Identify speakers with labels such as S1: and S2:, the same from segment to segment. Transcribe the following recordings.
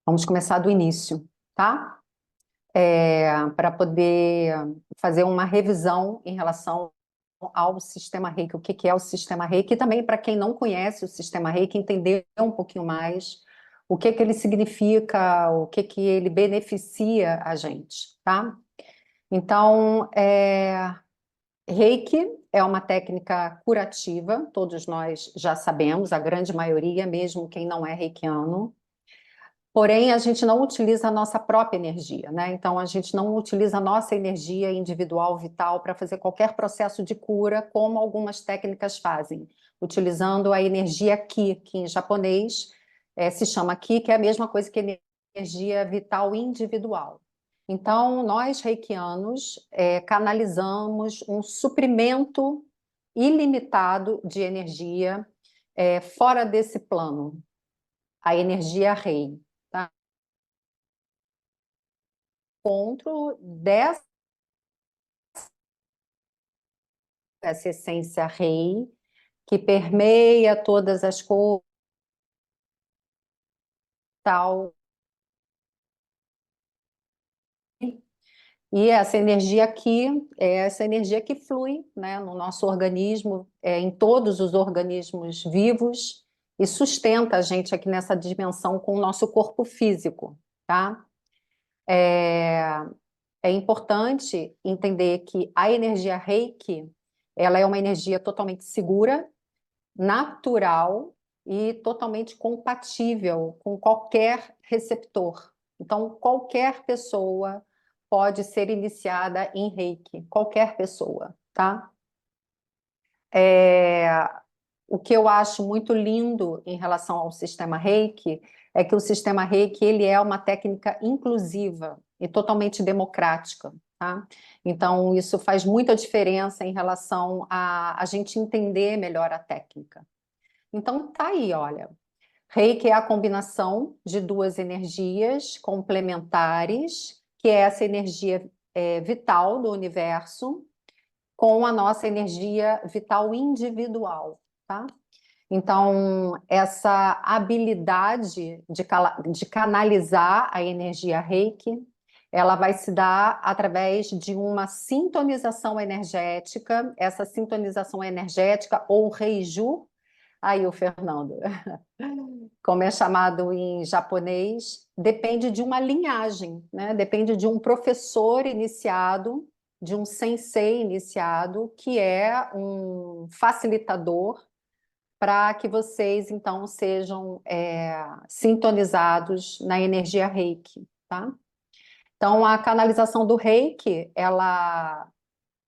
S1: Vamos começar do início, tá? Para poder fazer uma revisão em relação ao sistema Reiki, o que que é o sistema Reiki, e também para quem não conhece o sistema Reiki, entender um pouquinho mais o que que ele significa, o que que ele beneficia a gente, tá? Então, Reiki é uma técnica curativa, todos nós já sabemos, a grande maioria, mesmo quem não é reikiano. Porém, a gente não utiliza a nossa própria energia, né? Então, a gente não utiliza a nossa energia individual, vital, para fazer qualquer processo de cura, como algumas técnicas fazem, utilizando a energia Ki, que em japonês se chama Ki, que é a mesma coisa que energia vital individual. Então, nós reikianos canalizamos um suprimento ilimitado de energia fora desse plano, a energia Rei. Tá? Encontro dessa essência rei que permeia todas as cores, tal. E essa energia aqui é essa energia que flui, né, no nosso organismo, em todos os organismos vivos e sustenta a gente aqui nessa dimensão com o nosso corpo físico, tá? É, é importante entender que a energia Reiki, ela é uma energia totalmente segura, natural e totalmente compatível com qualquer receptor. Então, qualquer pessoa pode ser iniciada em Reiki, qualquer pessoa, tá? É, o que eu acho muito lindo em relação ao sistema Reiki é que o sistema Reiki ele é uma técnica inclusiva e totalmente democrática, tá? Então, isso faz muita diferença em relação a gente entender melhor a técnica. Então tá aí, olha. Reiki é a combinação de duas energias complementares, que é essa energia vital do universo com a nossa energia vital individual, tá? Então, essa habilidade de canalizar a energia Reiki, ela vai se dar através de uma sintonização energética, essa sintonização energética ou Reiju, aí o Fernando, como é chamado em japonês, depende de uma linhagem, né? Depende de um professor iniciado, de um sensei iniciado, que é um facilitador para que vocês, então, sejam sintonizados na energia Reiki, tá? Então, a canalização do Reiki, ela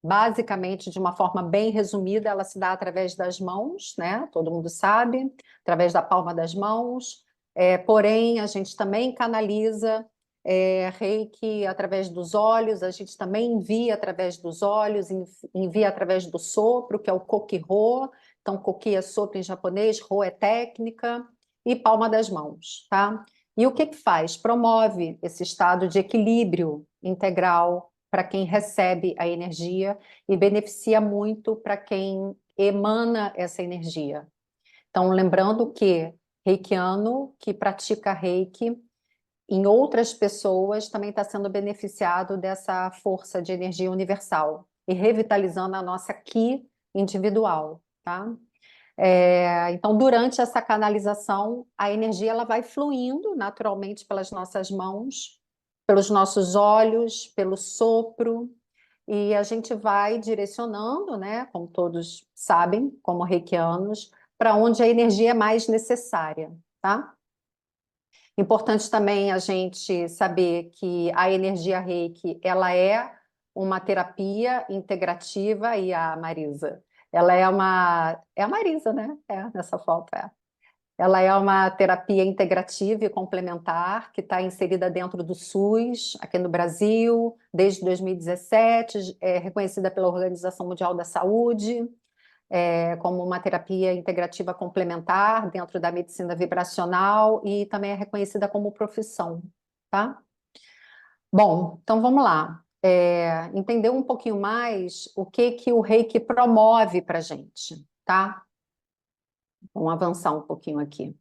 S1: basicamente, de uma forma bem resumida, ela se dá através das mãos, né? Todo mundo sabe, através da palma das mãos. Porém, a gente também canaliza Reiki através dos olhos, a gente também envia através dos olhos, envia através do sopro, que é o Koki-Rô. Então, Koki é sopro em japonês, Rô é técnica, e palma das mãos, tá? E o que que faz? Promove esse estado de equilíbrio integral para quem recebe a energia e beneficia muito para quem emana essa energia. Então, lembrando que reikiano que pratica reiki em outras pessoas também está sendo beneficiado dessa força de energia universal e revitalizando a nossa ki individual, tá? Então, durante essa canalização, a energia ela vai fluindo naturalmente pelas nossas mãos, pelos nossos olhos, pelo sopro, e a gente vai direcionando, né, como todos sabem, como reikianos, para onde a energia é mais necessária, tá? Importante também a gente saber que a energia Reiki, ela é uma terapia integrativa e a Marisa, ela é a Marisa, né? Nessa foto é. Ela é uma terapia integrativa e complementar que está inserida dentro do SUS, aqui no Brasil, desde 2017, é reconhecida pela Organização Mundial da Saúde, como uma terapia integrativa complementar dentro da medicina vibracional e também é reconhecida como profissão, tá? Bom, então vamos lá. Entender um pouquinho mais o que que o Reiki promove para a gente, tá? Vamos avançar um pouquinho aqui.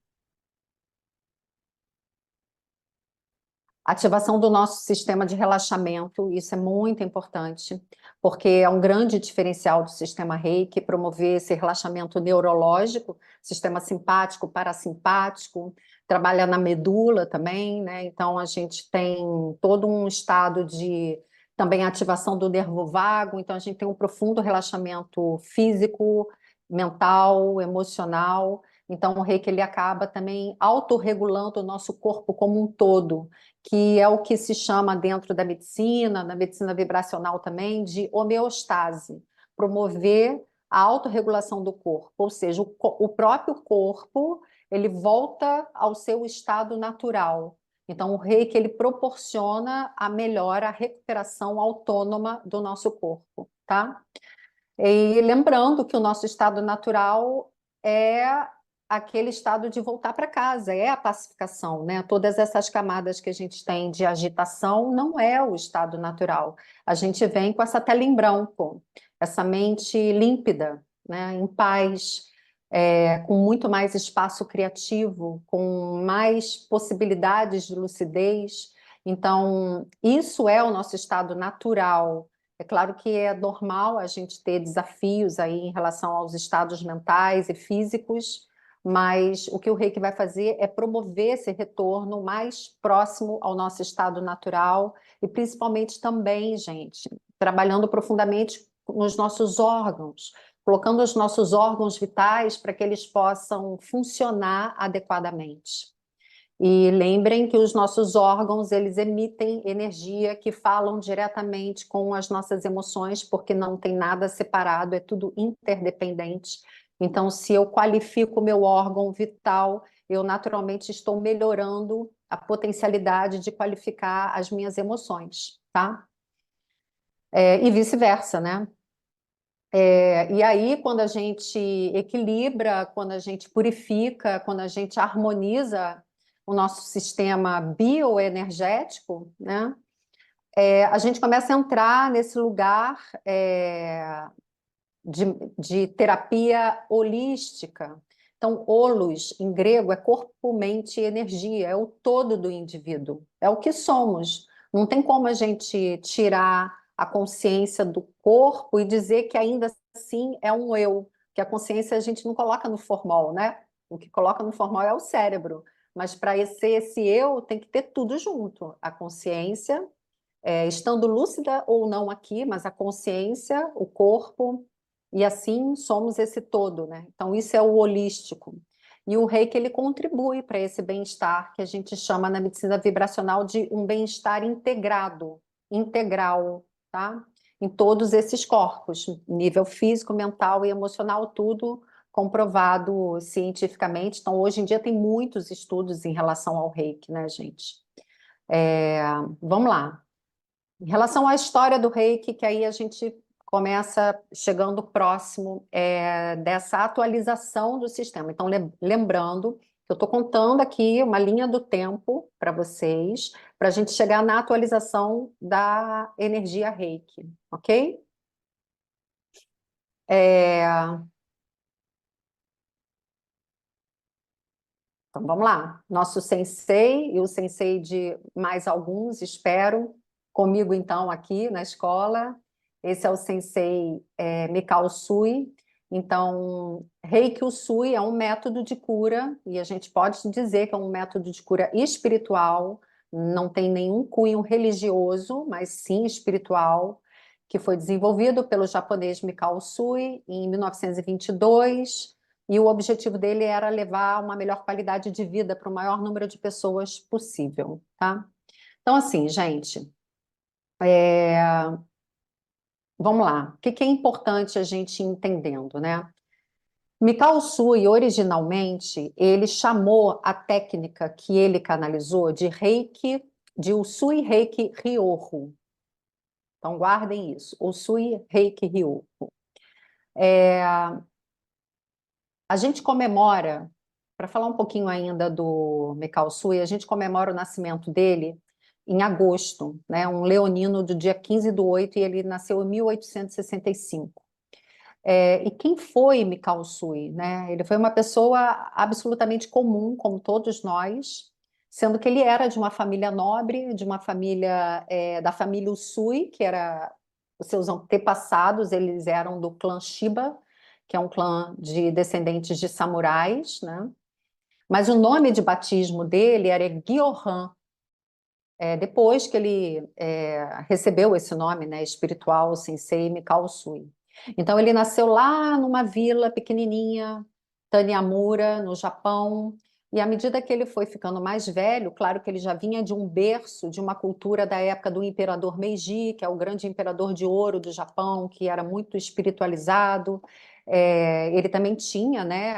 S1: Ativação do nosso sistema de relaxamento, isso é muito importante, porque é um grande diferencial do sistema Reiki promover esse relaxamento neurológico, sistema simpático, parasimpático, trabalha na medula também, né? Então a gente tem todo um estado de também ativação do nervo vago, então a gente tem um profundo relaxamento físico, mental, emocional. Então o Reiki ele acaba também autorregulando o nosso corpo como um todo, que é o que se chama dentro da medicina, na medicina vibracional também, de homeostase, promover a autorregulação do corpo, ou seja, o próprio corpo ele volta ao seu estado natural. Então, o Reiki ele proporciona a melhora, a recuperação autônoma do nosso corpo, tá? E lembrando que o nosso estado natural é aquele estado de voltar para casa, é a pacificação, né? Todas essas camadas que a gente tem de agitação não é o estado natural. A gente vem com essa tela em branco, essa mente límpida, né? Em paz, com muito mais espaço criativo, com mais possibilidades de lucidez. Então, isso é o nosso estado natural. É claro que é normal a gente ter desafios aí em relação aos estados mentais e físicos, mas o que o Reiki vai fazer é promover esse retorno mais próximo ao nosso estado natural e principalmente também, gente, trabalhando profundamente nos nossos órgãos, colocando os nossos órgãos vitais para que eles possam funcionar adequadamente. E lembrem que os nossos órgãos, eles emitem energia que falam diretamente com as nossas emoções, porque não tem nada separado, é tudo interdependente. Então, se eu qualifico o meu órgão vital, eu naturalmente estou melhorando a potencialidade de qualificar as minhas emoções, tá? E vice-versa, né? E aí, quando a gente equilibra, quando a gente purifica, quando a gente harmoniza o nosso sistema bioenergético, né? A gente começa a entrar nesse lugar de, de terapia holística. Então, holos, em grego, é corpo, mente e energia, é o todo do indivíduo, é o que somos. Não tem como a gente tirar a consciência do corpo e dizer que ainda assim é um eu, que a consciência a gente não coloca no formol, né? O que coloca no formol é o cérebro, mas para ser esse eu tem que ter tudo junto, a consciência, estando lúcida ou não aqui, mas a consciência, o corpo, e assim somos esse todo, né? Então isso é o holístico. E o Reiki ele contribui para esse bem-estar que a gente chama na medicina vibracional de um bem-estar integrado, integral, tá? Em todos esses corpos, nível físico, mental e emocional, tudo comprovado cientificamente. Então, hoje em dia tem muitos estudos em relação ao Reiki, né, gente? É, vamos lá. Em relação à história do Reiki, que aí a gente começa chegando próximo dessa atualização do sistema. Então, lembrando que eu estou contando aqui uma linha do tempo para vocês, para a gente chegar na atualização da energia Reiki, ok? É, Então, vamos lá. Nosso sensei e o sensei de mais alguns, espero, comigo então aqui na escola. Esse é o sensei Mikao Usui. Então, Reiki Usui é um método de cura, e a gente pode dizer que é um método de cura espiritual, não tem nenhum cunho religioso, mas sim espiritual, que foi desenvolvido pelo japonês Mikao Usui em 1922, e o objetivo dele era levar uma melhor qualidade de vida para o maior número de pessoas possível, tá? Então, assim, gente, vamos lá. O que é importante a gente ir entendendo, né? Mikao Usui, originalmente, ele chamou a técnica que ele canalizou de Reiki, de Usui Reiki Ryoho. Então, guardem isso, Usui Reiki Ryoho. A gente comemora, para falar um pouquinho ainda do Mikao Usui, a gente comemora o nascimento dele em agosto, né? Um leonino do dia 15/8, e ele nasceu em 1865. E quem foi Mikao Usui, né? Ele foi uma pessoa absolutamente comum, como todos nós, sendo que ele era de uma família nobre, de uma família da família Usui, que era os seus antepassados, eles eram do clã Shiba, que é um clã de descendentes de samurais, né? Mas o nome de batismo dele era Gyohan, depois que ele recebeu esse nome, né, espiritual, Sensei Mikao Usui. Então ele nasceu lá numa vila pequenininha, Taniyamura, no Japão, e à medida que ele foi ficando mais velho, claro que ele já vinha de um berço, de uma cultura da época do imperador Meiji, que é o grande imperador de ouro do Japão, que era muito espiritualizado. Ele também tinha, né,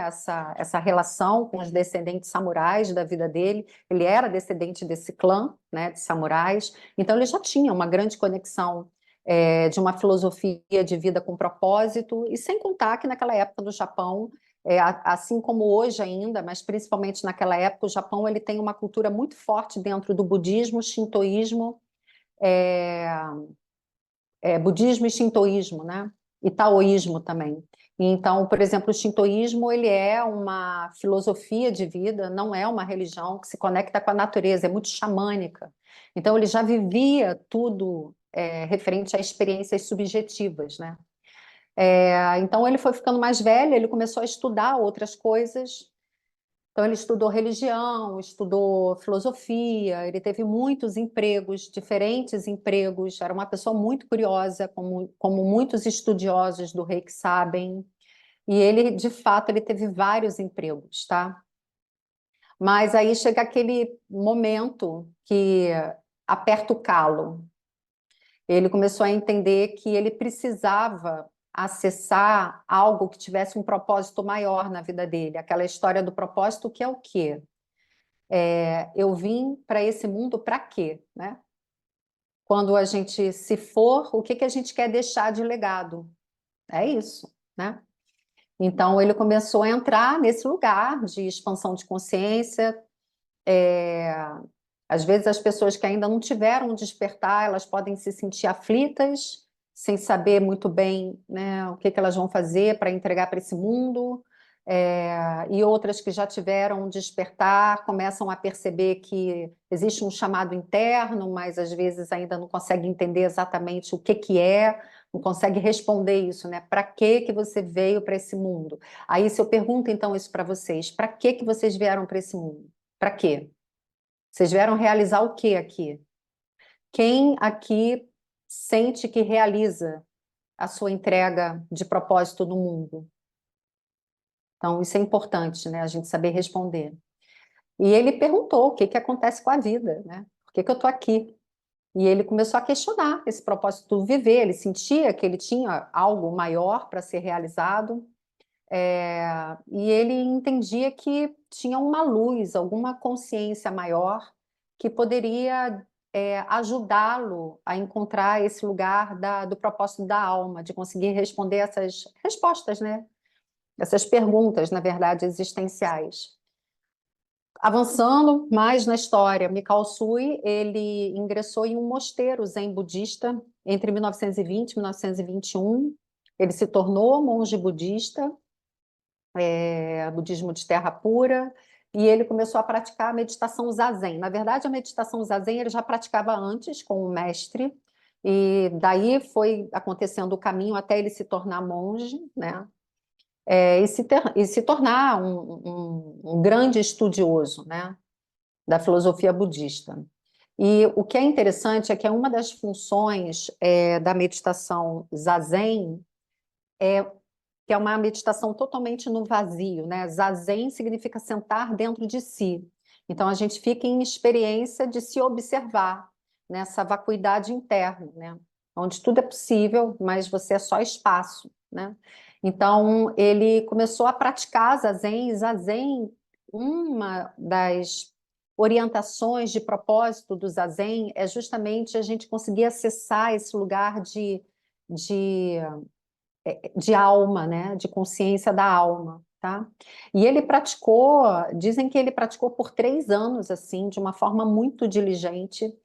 S1: essa relação com os descendentes samurais da vida dele. Ele era descendente desse clã, né, de samurais, então ele já tinha uma grande conexão de uma filosofia de vida com propósito, e sem contar que naquela época do Japão, assim como hoje ainda, mas principalmente naquela época, o Japão ele tem uma cultura muito forte dentro do budismo, shintoísmo, é, budismo e shintoísmo, né? E taoísmo também. Então, por exemplo, o shintoísmo ele é uma filosofia de vida, não é uma religião que se conecta com a natureza, é muito xamânica. Então, ele já vivia tudo referente a experiências subjetivas, né? Então, ele foi ficando mais velho, ele começou a estudar outras coisas. Então, ele estudou religião, estudou filosofia, ele teve muitos empregos, diferentes empregos, era uma pessoa muito curiosa, como muitos estudiosos do Reiki sabem, e ele, de fato, ele teve vários empregos, tá? Mas aí chega aquele momento que aperta o calo. Ele começou a entender que ele precisava acessar algo que tivesse um propósito maior na vida dele. Aquela história do propósito que é o quê? Eu vim para esse mundo para quê, né? Quando a gente se for, o que que a gente quer deixar de legado? É isso, né? Então ele começou a entrar nesse lugar de expansão de consciência. Às vezes as pessoas que ainda não tiveram um despertar, elas podem se sentir aflitas, sem saber muito bem, né, o que que elas vão fazer para entregar para esse mundo. E outras que já tiveram um despertar começam a perceber que existe um chamado interno, mas às vezes ainda não consegue entender exatamente o que é, não consegue responder isso, né? Para que você veio para esse mundo? Aí se eu pergunto então isso para vocês, para que vocês vieram para esse mundo? Para quê? Vocês vieram realizar o que aqui? Quem aqui sente que realiza a sua entrega de propósito no mundo? Então, isso é importante, né? A gente saber responder. E ele perguntou o que que acontece com a vida, né? Por que que eu estou aqui? E ele começou a questionar esse propósito do viver. Ele sentia que ele tinha algo maior para ser realizado, e ele entendia que tinha uma luz, alguma consciência maior que poderia ajudá-lo a encontrar esse lugar do propósito da alma, de conseguir responder essas respostas, né? Essas perguntas, na verdade, existenciais. Avançando mais na história, Mikao Sui, ele ingressou em um mosteiro zen budista entre 1920 e 1921. Ele se tornou monge budista, budismo de terra pura, e ele começou a praticar a meditação zazen. Na verdade, a meditação zazen ele já praticava antes com o mestre, e daí foi acontecendo o caminho até ele se tornar monge, né? E se tornar um grande estudioso, né, da filosofia budista. E o que é interessante é que uma das funções da meditação zazen é que é uma meditação totalmente no vazio, né? Zazen significa sentar dentro de si. Então a gente fica em experiência de se observar nessa vacuidade interna, né? Onde tudo é possível, mas você é só espaço, né? Então ele começou a praticar Zazen, e Zazen, uma das orientações de propósito do Zazen é justamente a gente conseguir acessar esse lugar de de alma, né? De consciência da alma, tá? E ele praticou, dizem que ele praticou por 3 anos, assim, de uma forma muito diligente,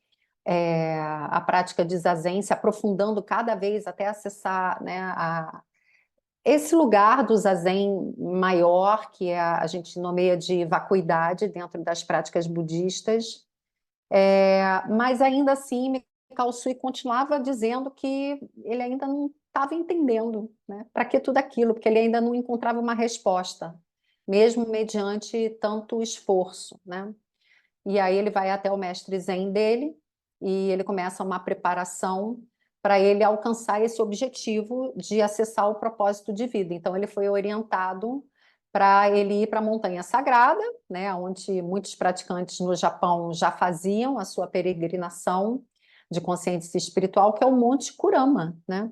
S1: a prática de Zazen, se aprofundando cada vez até acessar, né, Esse lugar do zazen maior, que a gente nomeia de vacuidade dentro das práticas budistas, mas ainda assim, Mikao Sui continuava dizendo que ele ainda não estava entendendo, né? Para que tudo aquilo? Porque ele ainda não encontrava uma resposta, mesmo mediante tanto esforço, né? E aí ele vai até o mestre Zen dele e ele começa uma preparação para ele alcançar esse objetivo de acessar o propósito de vida. Então ele foi orientado para ele ir para a Montanha Sagrada, né, onde muitos praticantes no Japão já faziam a sua peregrinação de consciência espiritual, que é o Monte Kurama, né?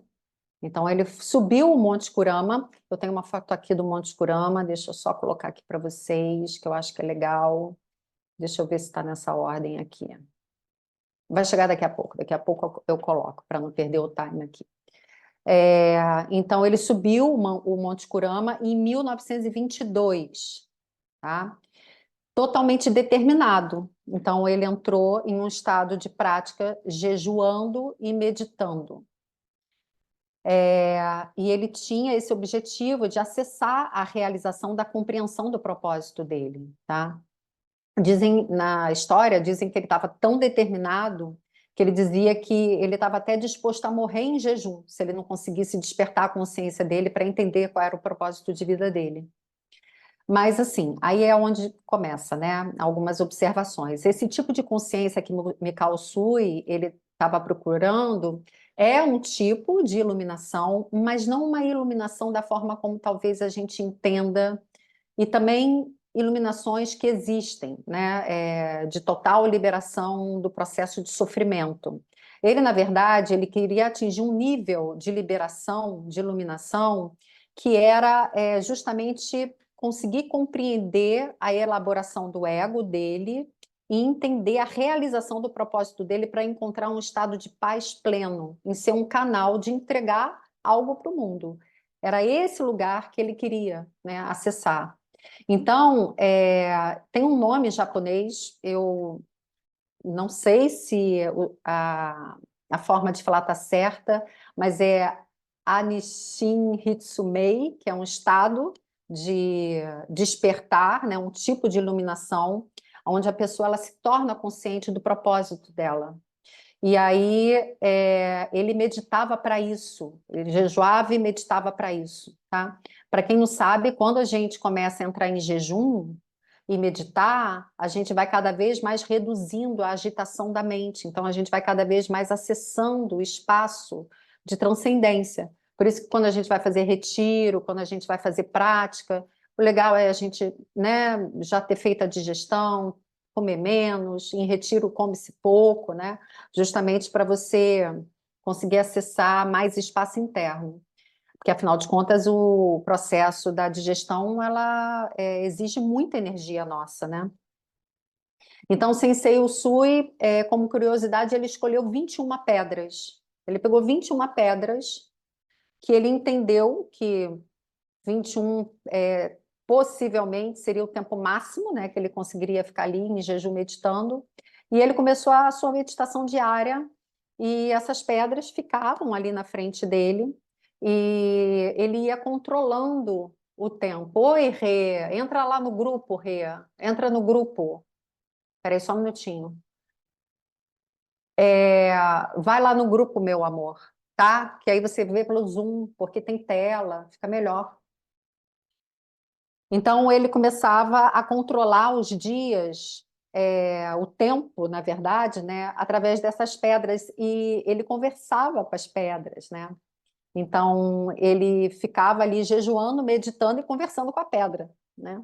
S1: Então ele subiu o Monte Kurama. Eu tenho uma foto aqui do Monte Kurama, deixa eu só colocar aqui para vocês, que eu acho que é legal. Deixa eu ver se está nessa ordem aqui. Vai chegar daqui a pouco eu coloco, para não perder o time aqui. Então, ele subiu o Monte Kurama em 1922, tá? Totalmente determinado. Então, ele entrou em um estado de prática, jejuando e meditando. E ele tinha esse objetivo de acessar a realização da compreensão do propósito dele, tá? Dizem na história, dizem que ele estava tão determinado que ele dizia que ele estava até disposto a morrer em jejum, se ele não conseguisse despertar a consciência dele para entender qual era o propósito de vida dele. Mas assim, aí é onde começa, né? Algumas observações. Esse tipo de consciência que Mikao Sui ele estava procurando é um tipo de iluminação, mas não uma iluminação da forma como talvez a gente entenda, e também iluminações que existem, né, de total liberação do processo de sofrimento. Ele, na verdade, ele queria atingir um nível de liberação, de iluminação, que era justamente conseguir compreender a elaboração do ego dele e entender a realização do propósito dele para encontrar um estado de paz pleno, em ser um canal de entregar algo para o mundo. Era esse lugar que ele queria, né, acessar. Então, tem um nome japonês, eu não sei se a forma de falar está certa, mas é Anishin Hitsumei, que é um estado de despertar, né, um tipo de iluminação, onde a pessoa ela se torna consciente do propósito dela. E aí ele meditava para isso, ele jejuava e meditava para isso, tá? Para quem não sabe, quando a gente começa a entrar em jejum e meditar, a gente vai cada vez mais reduzindo a agitação da mente. Então a gente vai cada vez mais acessando o espaço de transcendência. Por isso que quando a gente vai fazer retiro, quando a gente vai fazer prática, o legal é a gente, né, já ter feito a digestão, comer menos, em retiro come-se pouco, né? Justamente para você conseguir acessar mais espaço interno. Porque, afinal de contas, o processo da digestão, ela exige muita energia nossa, né? Então, o Sensei Usui, como curiosidade, ele escolheu 21 pedras. Ele pegou 21 pedras que ele entendeu que 21 possivelmente seria o tempo máximo, né, que ele conseguiria ficar ali em jejum meditando. E ele começou a sua meditação diária e essas pedras ficavam ali na frente dele e ele ia controlando o tempo. Oi, Rê, entra lá no grupo, Rê, entra no grupo. Peraí, só um minutinho. Vai lá no grupo, meu amor, tá? Que aí você vê pelo Zoom, porque tem tela, fica melhor. Então, ele começava a controlar os dias, o tempo, na verdade, né, através dessas pedras, e ele conversava com as pedras, né? Então, ele ficava ali jejuando, meditando e conversando com a pedra, né?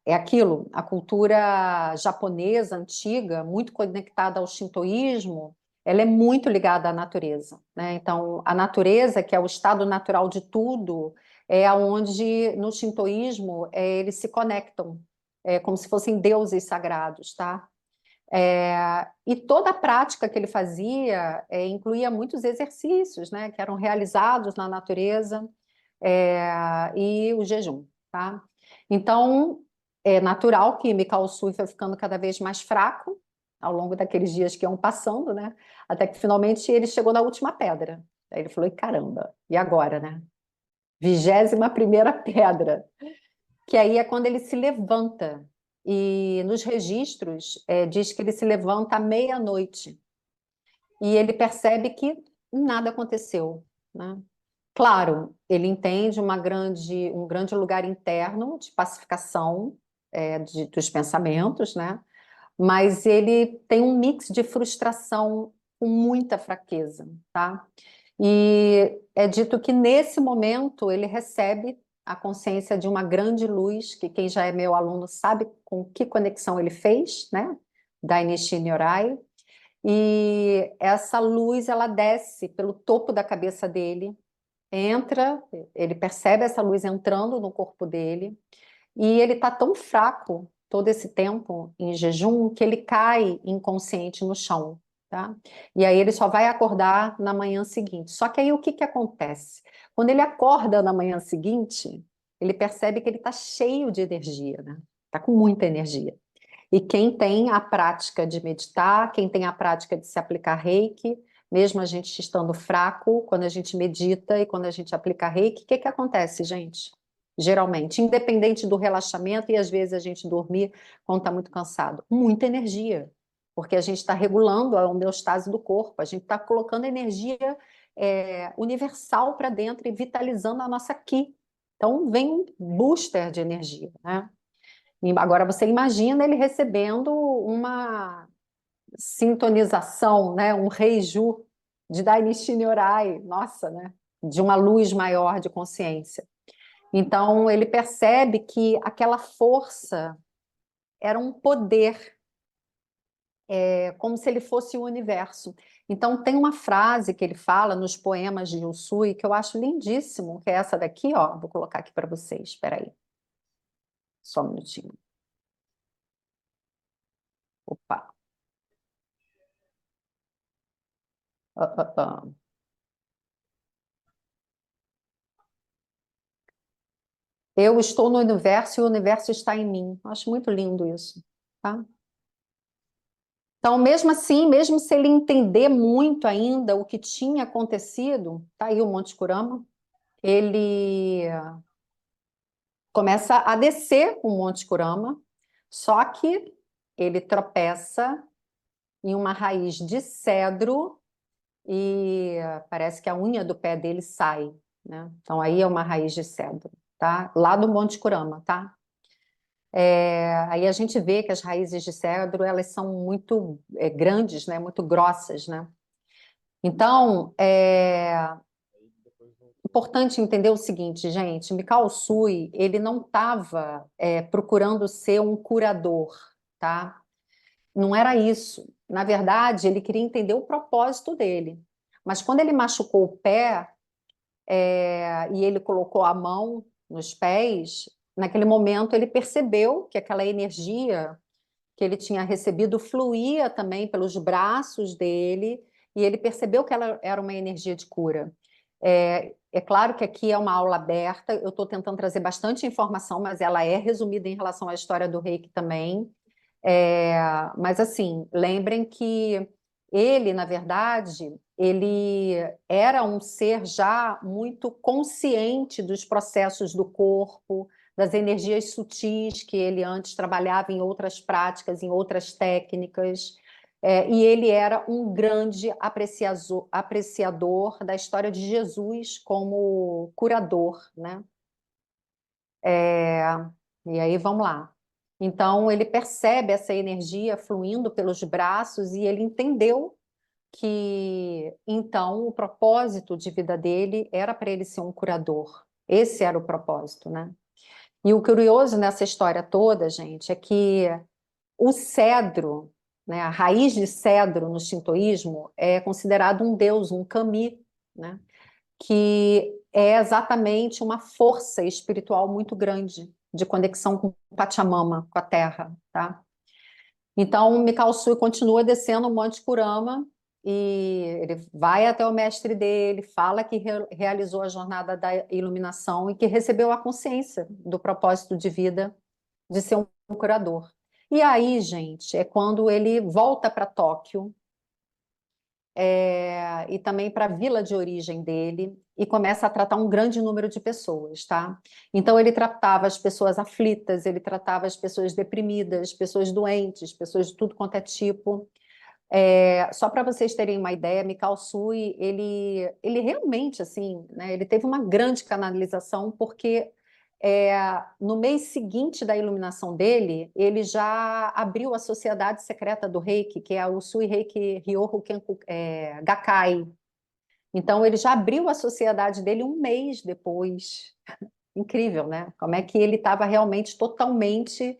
S1: É aquilo, a cultura japonesa antiga, muito conectada ao shintoísmo, ela é muito ligada à natureza, né? Então, a natureza, que é o estado natural de tudo, é onde no shintoísmo eles se conectam, como se fossem deuses sagrados, tá? E toda a prática que ele fazia incluía muitos exercícios, né, que eram realizados na natureza, e o jejum, tá? Então, é natural que Mikao Sui foi ficando cada vez mais fraco ao longo daqueles dias que iam passando, né? Até que finalmente ele chegou na última pedra. Aí ele falou: "E caramba, e agora, né?" 21ª pedra, que aí é quando ele se levanta. E nos registros diz que ele se levanta à meia-noite. E ele percebe que nada aconteceu, né? Claro, ele entende um grande lugar interno de pacificação dos pensamentos, né? Mas ele tem um mix de frustração com muita fraqueza, tá? E é dito que nesse momento ele recebe a consciência de uma grande luz, que quem já é meu aluno sabe com que conexão ele fez, né? Da Nishini Nyorai. E essa luz, ela desce pelo topo da cabeça dele, entra, ele percebe essa luz entrando no corpo dele, e ele está tão fraco todo esse tempo em jejum que ele cai inconsciente no chão, tá? E aí ele só vai acordar na manhã seguinte. Só que aí o que que acontece? Quando ele acorda na manhã seguinte, ele percebe que ele está cheio de energia, né? Está com muita energia. E quem tem a prática de meditar, quem tem a prática de se aplicar reiki, mesmo a gente estando fraco, quando a gente medita e quando a gente aplica reiki, o que que acontece, gente? Geralmente, independente do relaxamento e às vezes a gente dormir quando está muito cansado, muita energia, porque a gente está regulando a homeostase do corpo, a gente está colocando energia universal para dentro e vitalizando a nossa ki. Então, vem um booster de energia, né? E agora você imagina ele recebendo uma sintonização, né? Um reiju de Dainichi Nyorai, nossa, né? De uma luz maior de consciência. Então ele percebe que aquela força era um poder, como se ele fosse o universo. Então tem uma frase que ele fala nos poemas de Usui que eu acho lindíssimo, que é essa daqui, ó. Vou colocar aqui para vocês. Espera aí, só um minutinho. Opa. Ah, ah, ah. Eu estou no universo e o universo está em mim. Acho muito lindo isso, tá? Então, mesmo assim, mesmo se ele entender muito ainda o que tinha acontecido, tá aí o Monte Kurama, ele começa a descer o Monte Kurama, só que ele tropeça em uma raiz de cedro e parece que a unha do pé dele sai, né? Então aí é uma raiz de cedro, tá? Lá do Monte Kurama, tá? Aí a gente vê que as raízes de cedro elas são muito grandes, né? Muito grossas, né? Então é importante entender o seguinte, gente. Mikao Usui ele não estava procurando ser um curador, tá? Não era isso. Na verdade, ele queria entender o propósito dele. Mas quando ele machucou o pé e ele colocou a mão nos pés, naquele momento ele percebeu que aquela energia que ele tinha recebido fluía também pelos braços dele, e ele percebeu que ela era uma energia de cura. É claro que aqui é uma aula aberta, eu estou tentando trazer bastante informação, mas ela é resumida em relação à história do Reiki também. Mas assim, lembrem que ele, na verdade, ele era um ser já muito consciente dos processos do corpo, das energias sutis que ele antes trabalhava em outras práticas, em outras técnicas. E ele era um grande apreciador da história de Jesus como curador, né? É, e aí vamos lá. Então ele percebe essa energia fluindo pelos braços e ele entendeu que então o propósito de vida dele era para ele ser um curador. Esse era o propósito, né? E o curioso nessa história toda, gente, é que o cedro, né, a raiz de cedro no shintoísmo é considerado um deus, um kami, né? Que é exatamente uma força espiritual muito grande de conexão com Pachamama, com a terra, tá? Então, Mikao Sui continua descendo o Monte Kurama e ele vai até o mestre dele, fala que realizou a jornada da iluminação e que recebeu a consciência do propósito de vida de ser um curador. E aí, gente, é quando ele volta para Tóquio e também para a vila de origem dele, e começa a tratar um grande número de pessoas, tá? Então ele tratava as pessoas aflitas, ele tratava as pessoas deprimidas, pessoas doentes, pessoas de tudo quanto é tipo. Só para vocês terem uma ideia, Mikao Sui, ele realmente, assim, né, ele teve uma grande canalização, porque no mês seguinte da iluminação dele, ele já abriu a sociedade secreta do Reiki, que é o Sui Reiki Ryoho Kenku, Gakkai. Então, ele já abriu a sociedade dele um mês depois. Incrível, né? Como é que ele estava realmente totalmente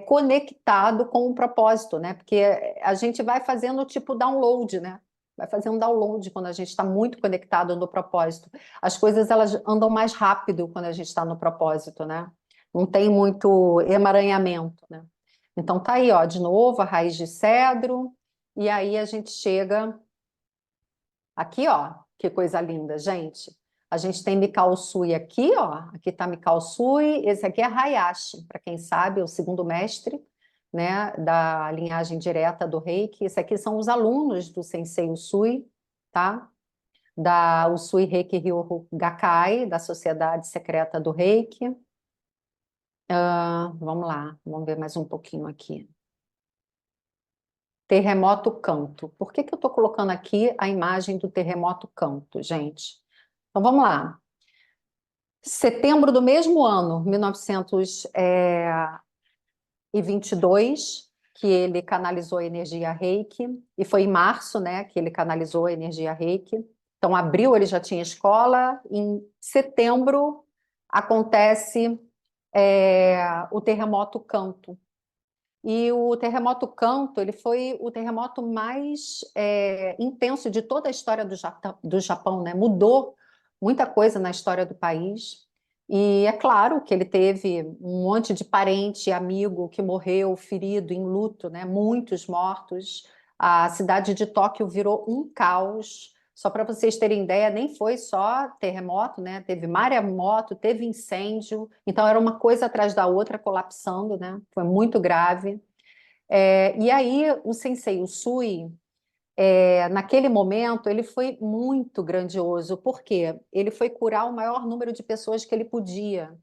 S1: conectado com o propósito, né? Porque a gente vai fazendo tipo download, né? Vai fazer um download quando a gente está muito conectado no propósito. As coisas elas andam mais rápido quando a gente está no propósito, né? Não tem muito emaranhamento, né? Então tá aí, ó, de novo a raiz de cedro, e aí a gente chega aqui, ó, que coisa linda, gente. A gente tem Mikao Sui aqui, ó. Aqui está Mikao Sui. Esse aqui é Hayashi, para quem sabe, é o segundo mestre, né, da linhagem direta do Reiki. Esse aqui são os alunos do Sensei Usui, tá? Da Usui Reiki Ryoho Gakkai, da Sociedade Secreta do Reiki. Vamos lá, vamos ver mais um pouquinho aqui. Terremoto Kanto. Por que que eu estou colocando aqui a imagem do terremoto Kanto, gente? Então vamos lá. Setembro do mesmo ano, 1922, que ele canalizou a energia Reiki, e foi em março, né, que ele canalizou a energia Reiki. Então, abril ele já tinha escola, em setembro acontece o terremoto Kanto. E o terremoto Kanto, ele foi o terremoto mais intenso de toda a história do Japão, né? Mudou muita coisa na história do país. E é claro que ele teve um monte de parente e amigo que morreu, ferido, em luto, né? Muitos mortos. A cidade de Tóquio virou um caos. Só para vocês terem ideia, nem foi só terremoto, né? Teve maremoto, teve incêndio. Então era uma coisa atrás da outra colapsando, né? Foi muito grave. E aí o Sensei Usui, naquele momento, ele foi muito grandioso, porque ele foi curar o maior número de pessoas que ele podia.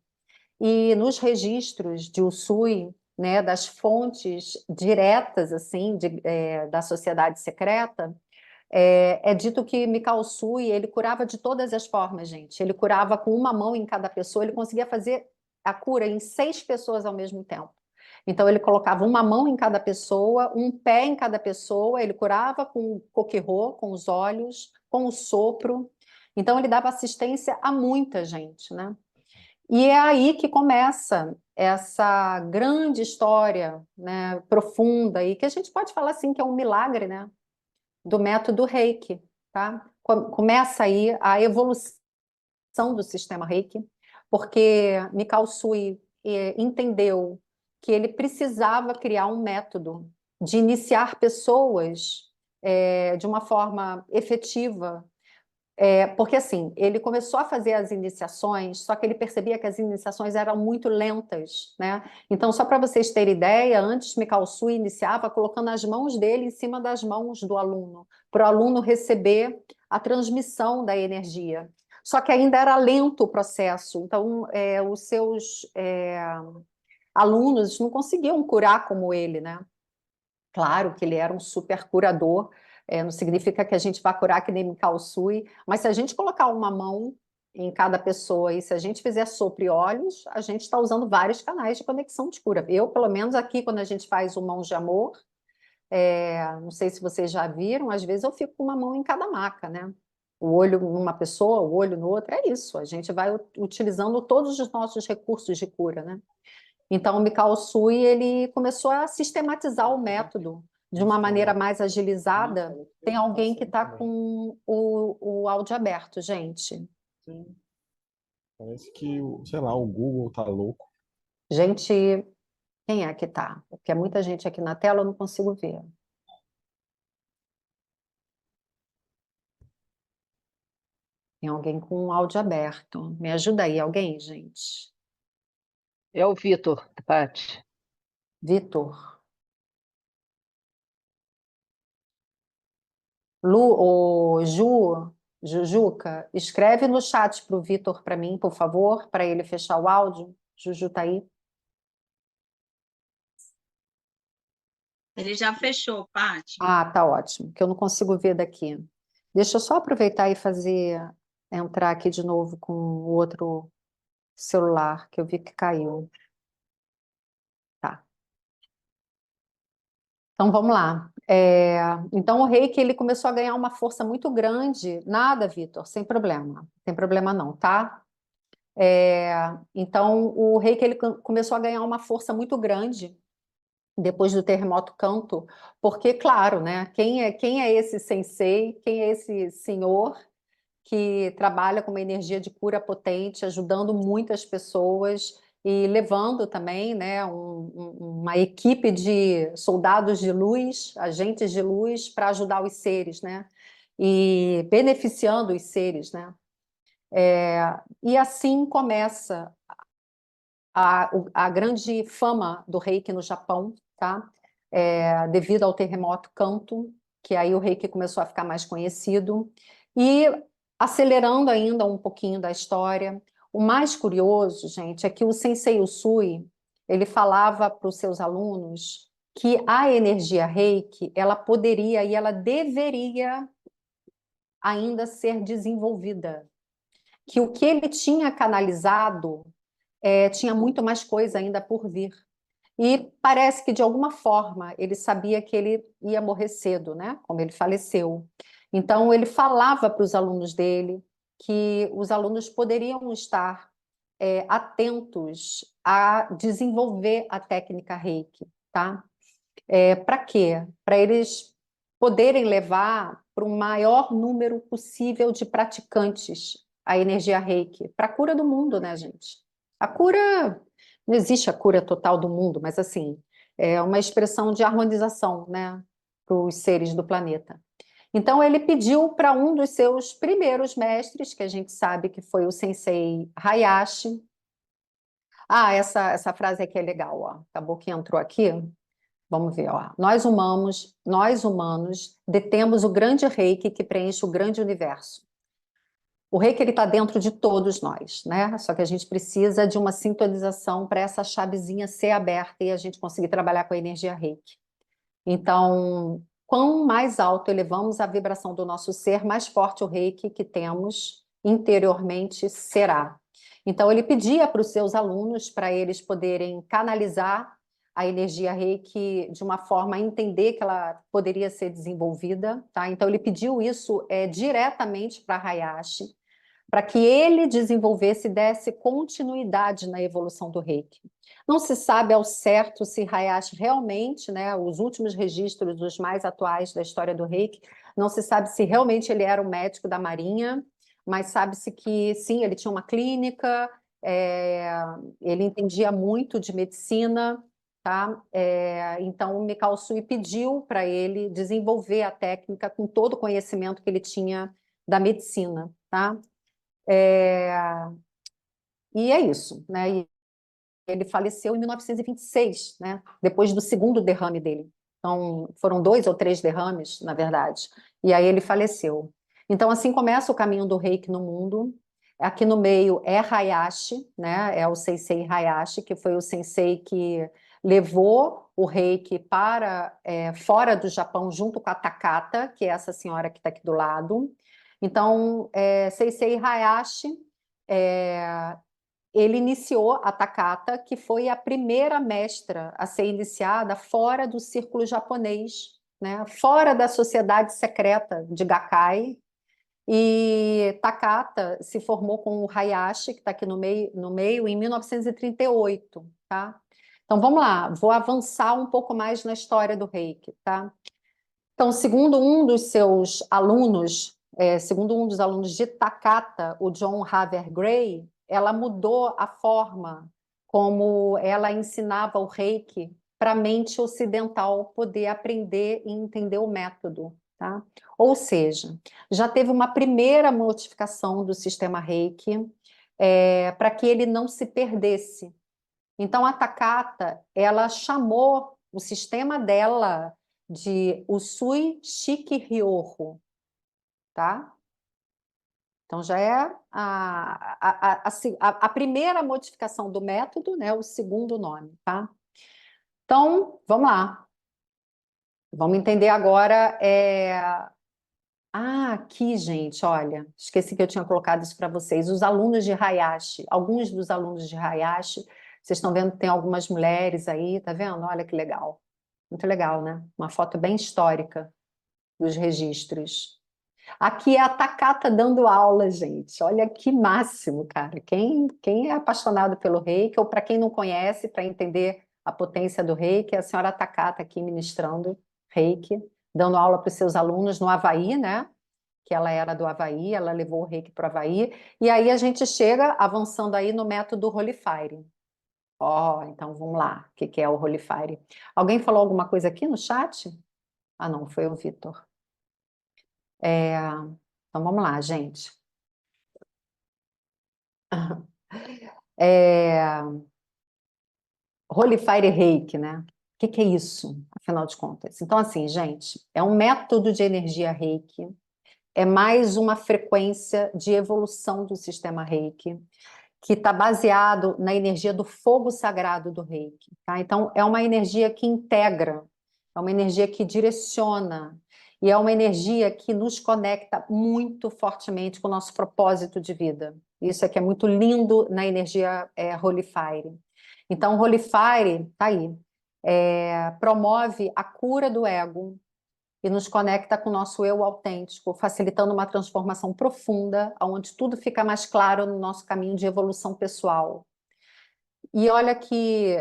S1: E nos registros de Usui, né, das fontes diretas assim da sociedade secreta, dito que Mikao Usui ele curava de todas as formas, gente. Ele curava com uma mão em cada pessoa, ele conseguia fazer a cura em 6 pessoas ao mesmo tempo. Então, ele colocava uma mão em cada pessoa, um pé em cada pessoa, ele curava com o coquerô, com os olhos, com o sopro. Então, ele dava assistência a muita gente, né? E é aí que começa essa grande história, né, profunda, e que a gente pode falar assim que é um milagre, né, do método Reiki, tá? Começa aí a evolução do sistema Reiki, porque Mikao Sui entendeu que ele precisava criar um método de iniciar pessoas de uma forma efetiva, porque assim, ele começou a fazer as iniciações, só que ele percebia que as iniciações eram muito lentas, né? Então, só para vocês terem ideia, antes Mikao Sui iniciava colocando as mãos dele em cima das mãos do aluno, para o aluno receber a transmissão da energia. Só que ainda era lento o processo, então os seus alunos não conseguiam curar como ele, né? Claro que ele era um super curador, não significa que a gente vai curar que nem Mikao Sui, mas se a gente colocar uma mão em cada pessoa e se a gente fizer sopro e olhos, a gente está usando vários canais de conexão de cura. Eu, pelo menos aqui, quando a gente faz o Mãos de Amor, não sei se vocês já viram, às vezes eu fico com uma mão em cada maca, né? O olho numa pessoa, o olho no outro, é isso. A gente vai utilizando todos os nossos recursos de cura, né? Então, o Mikao Sui, ele começou a sistematizar o método de uma maneira mais agilizada. Tem alguém que está com o áudio aberto, gente.
S2: Sim, parece que, sei lá, o Google tá louco.
S1: Gente, quem é que está? Porque é muita gente aqui na tela, eu não consigo ver. Tem alguém com o áudio aberto. Me ajuda aí, alguém, gente?
S3: É o Vitor, Paty.
S1: Vitor. Jujuca, escreve no chat para o Vitor para mim, por favor, para ele fechar o áudio. Juju tá aí?
S4: Ele já fechou, Paty.
S1: Ah, tá ótimo, que eu não consigo ver daqui. Deixa eu só aproveitar e entrar aqui de novo com o outro celular, que eu vi que caiu. Tá. Então vamos lá. Então o Reiki ele começou a ganhar uma força muito grande. Nada, Vitor, sem problema. Não tem problema não, tá? Então o Reiki ele começou a ganhar uma força muito grande depois do terremoto Kanto, porque, claro, né? Quem é esse sensei? Quem é esse senhor que trabalha com uma energia de cura potente, ajudando muitas pessoas e levando também, né, uma equipe de soldados de luz, agentes de luz, para ajudar os seres, né, e beneficiando os seres, né. E assim começa a grande fama do Reiki no Japão, tá? Devido ao terremoto Kanto, que aí o Reiki começou a ficar mais conhecido. E acelerando ainda um pouquinho da história, o mais curioso, gente, é que o Sensei Usui, ele falava para os seus alunos que a energia Reiki, ela poderia e ela deveria ainda ser desenvolvida. Que o que ele tinha canalizado tinha muito mais coisa ainda por vir. E parece que, de alguma forma, ele sabia que ele ia morrer cedo, né? Como ele faleceu. Então, ele falava para os alunos dele que os alunos poderiam estar atentos a desenvolver a técnica Reiki, tá? Para quê? Para eles poderem levar para o maior número possível de praticantes a energia Reiki, para a cura do mundo, né, gente? A cura, não existe a cura total do mundo, mas assim, é uma expressão de harmonização, né, para os seres do planeta. Então ele pediu para um dos seus primeiros mestres, que a gente sabe que foi o Sensei Hayashi. Ah, essa frase aqui é legal, ó. Acabou que entrou aqui. Vamos ver, ó. Nós humanos detemos o grande reiki que preenche o grande universo. O reiki ele está dentro de todos nós, né? Só que a gente precisa de uma sintonização para essa chavezinha ser aberta e a gente conseguir trabalhar com a energia reiki. Então, quanto mais alto elevamos a vibração do nosso ser, mais forte o reiki que temos interiormente será. Então, ele pedia para os seus alunos para eles poderem canalizar a energia reiki de uma forma a entender que ela poderia ser desenvolvida, tá? Então, ele pediu isso diretamente para Hayashi, para que ele desenvolvesse e desse continuidade na evolução do reiki. Não se sabe ao certo se Hayashi realmente, né, os últimos registros dos mais atuais da história do reiki, não se sabe se realmente ele era um médico da Marinha, mas sabe-se que sim, ele tinha uma clínica, ele entendia muito de medicina, tá? Então o Mikao Usui pediu para ele desenvolver a técnica com todo o conhecimento que ele tinha da medicina, tá? E é isso, né? E ele faleceu em 1926, né? Depois do segundo derrame dele. Então, foram 2 ou 3 derrames, na verdade. E aí ele faleceu. Então, assim começa o caminho do reiki no mundo. Aqui no meio é Hayashi, né? É o Sensei Hayashi, que foi o sensei que levou o reiki para fora do Japão, junto com a Takata, que é essa senhora que está aqui do lado. Então, Sensei Hayashi ele iniciou a Takata, que foi a primeira mestra a ser iniciada fora do círculo japonês, né? Fora da sociedade secreta de Gakkai. E Takata se formou com o Hayashi, que está aqui no meio, em 1938, tá? Então vamos lá, vou avançar um pouco mais na história do Reiki, tá? Então, segundo um dos seus alunos, segundo um dos alunos de Takata, o John Haver Gray, ela mudou a forma como ela ensinava o Reiki para a mente ocidental poder aprender e entender o método, tá? Ou seja, já teve uma primeira modificação do sistema Reiki para que ele não se perdesse. Então, a Takata, ela chamou o sistema dela de Usui Shiki Ryoho, tá? Então, já é a primeira modificação do método, né? O segundo nome, tá? Então, vamos lá. Vamos entender agora. Aqui, gente, olha, esqueci que eu tinha colocado isso para vocês. Os alunos de Hayashi, alguns dos alunos de Hayashi, vocês estão vendo que tem algumas mulheres aí, tá vendo? Olha que legal. Muito legal, né? Uma foto bem histórica dos registros. Aqui é a Takata dando aula, gente. Olha que máximo, cara. Quem é apaixonado pelo Reiki, ou para quem não conhece, para entender a potência do Reiki, é a senhora Takata aqui ministrando Reiki, dando aula para os seus alunos no Havaí, né? Que ela era do Havaí, ela levou o Reiki para o Havaí. E aí a gente chega avançando aí no método Holy Fire. Então vamos lá. O que é o Holy Fire? Alguém falou alguma coisa aqui no chat? Ah, não, foi o Vitor. Então vamos lá, gente. Holy Fire Reiki, né? O que é isso, afinal de contas? Então, assim, gente, é um método de energia Reiki, é mais uma frequência de evolução do sistema Reiki, que está baseado na energia do fogo sagrado do Reiki, tá? Então, é uma energia que integra, é uma energia que direciona, e é uma energia que nos conecta muito fortemente com o nosso propósito de vida. Isso é que é muito lindo na energia Holy Fire. Então, o Holy Fire, tá aí, promove a cura do ego, e nos conecta com o nosso eu autêntico, facilitando uma transformação profunda, onde tudo fica mais claro no nosso caminho de evolução pessoal. E olha que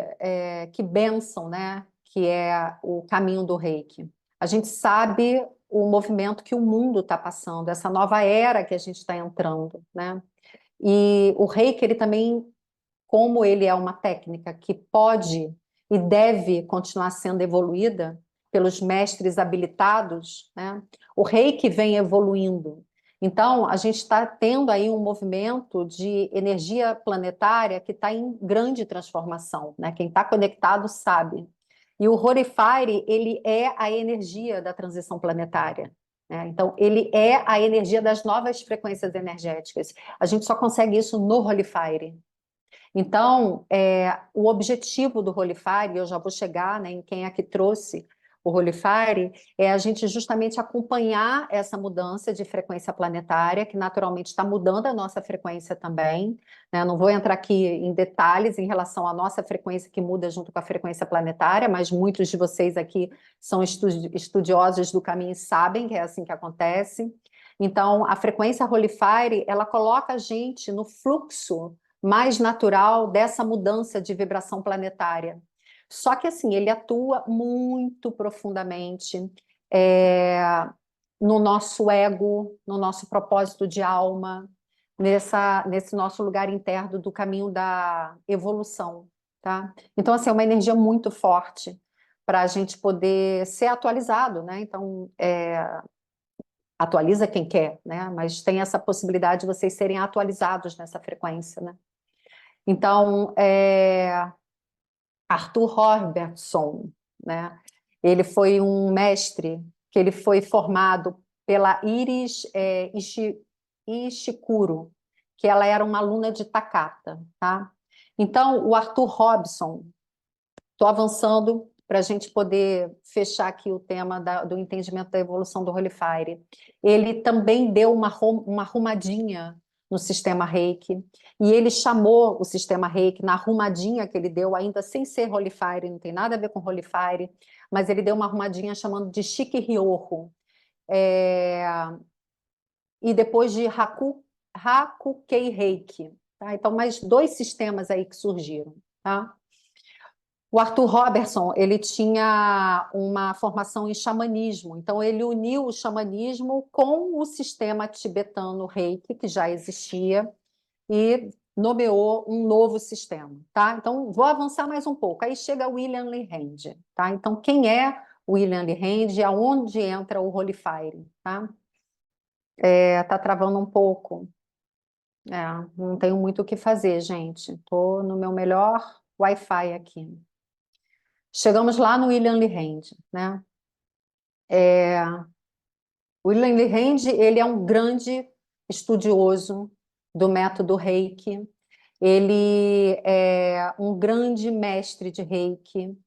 S1: bênção, né? Que é o caminho do Reiki. A gente sabe o movimento que o mundo está passando, essa nova era que a gente está entrando, né? E o Reiki, ele também, como ele é uma técnica que pode e deve continuar sendo evoluída pelos mestres habilitados, né? O Reiki vem evoluindo. Então, a gente está tendo aí um movimento de energia planetária que está em grande transformação, né? Quem está conectado sabe. E o Holy Fire, ele é a energia da transição planetária, né? Então, ele é a energia das novas frequências energéticas. A gente só consegue isso no Holy Fire. Então, o objetivo do Holy Fire, eu já vou chegar, né, em quem é que trouxe o Holy Fire, é a gente justamente acompanhar essa mudança de frequência planetária, que naturalmente está mudando a nossa frequência também, né? Não vou entrar aqui em detalhes em relação à nossa frequência que muda junto com a frequência planetária, mas muitos de vocês aqui são estudiosos do caminho e sabem que é assim que acontece. Então, a frequência Holy Fire, ela coloca a gente no fluxo mais natural dessa mudança de vibração planetária. Só que, assim, ele atua muito profundamente no nosso ego, no nosso propósito de alma, nesse nosso lugar interno do caminho da evolução, tá? Então, assim, é uma energia muito forte para a gente poder ser atualizado, né? Então, atualiza quem quer, né? Mas tem essa possibilidade de vocês serem atualizados nessa frequência, né? Então, Arthur Robertson, né? Ele foi um mestre que ele foi formado pela Iris Ishikuro, que ela era uma aluna de Takata, tá? Então, o Arthur Robson, estou avançando para a gente poder fechar aqui o tema do entendimento da evolução do Holy Fire. Ele também deu uma arrumadinha no sistema Reiki, e ele chamou o sistema Reiki na arrumadinha que ele deu, ainda sem ser Holy Fire, não tem nada a ver com Holy Fire, mas ele deu uma arrumadinha chamando de Shiki-Ryoho. E depois de Hakukei Reiki. Tá? Então, mais dois sistemas aí que surgiram. Tá? O Arthur Robertson, ele tinha uma formação em xamanismo, então ele uniu o xamanismo com o sistema tibetano Reiki, que já existia, e nomeou um novo sistema, tá? Então, vou avançar mais um pouco. Aí chega William Lee Hand, tá? Então, quem é William Lee Hand e aonde entra o Holy Fire, tá? Tá travando um pouco. Não tenho muito o que fazer, gente. Estou no meu melhor Wi-Fi aqui. Chegamos lá no William Lee Hand, né? O William Lee Hand, ele é um grande estudioso do método Reiki. Ele é um grande mestre de Reiki.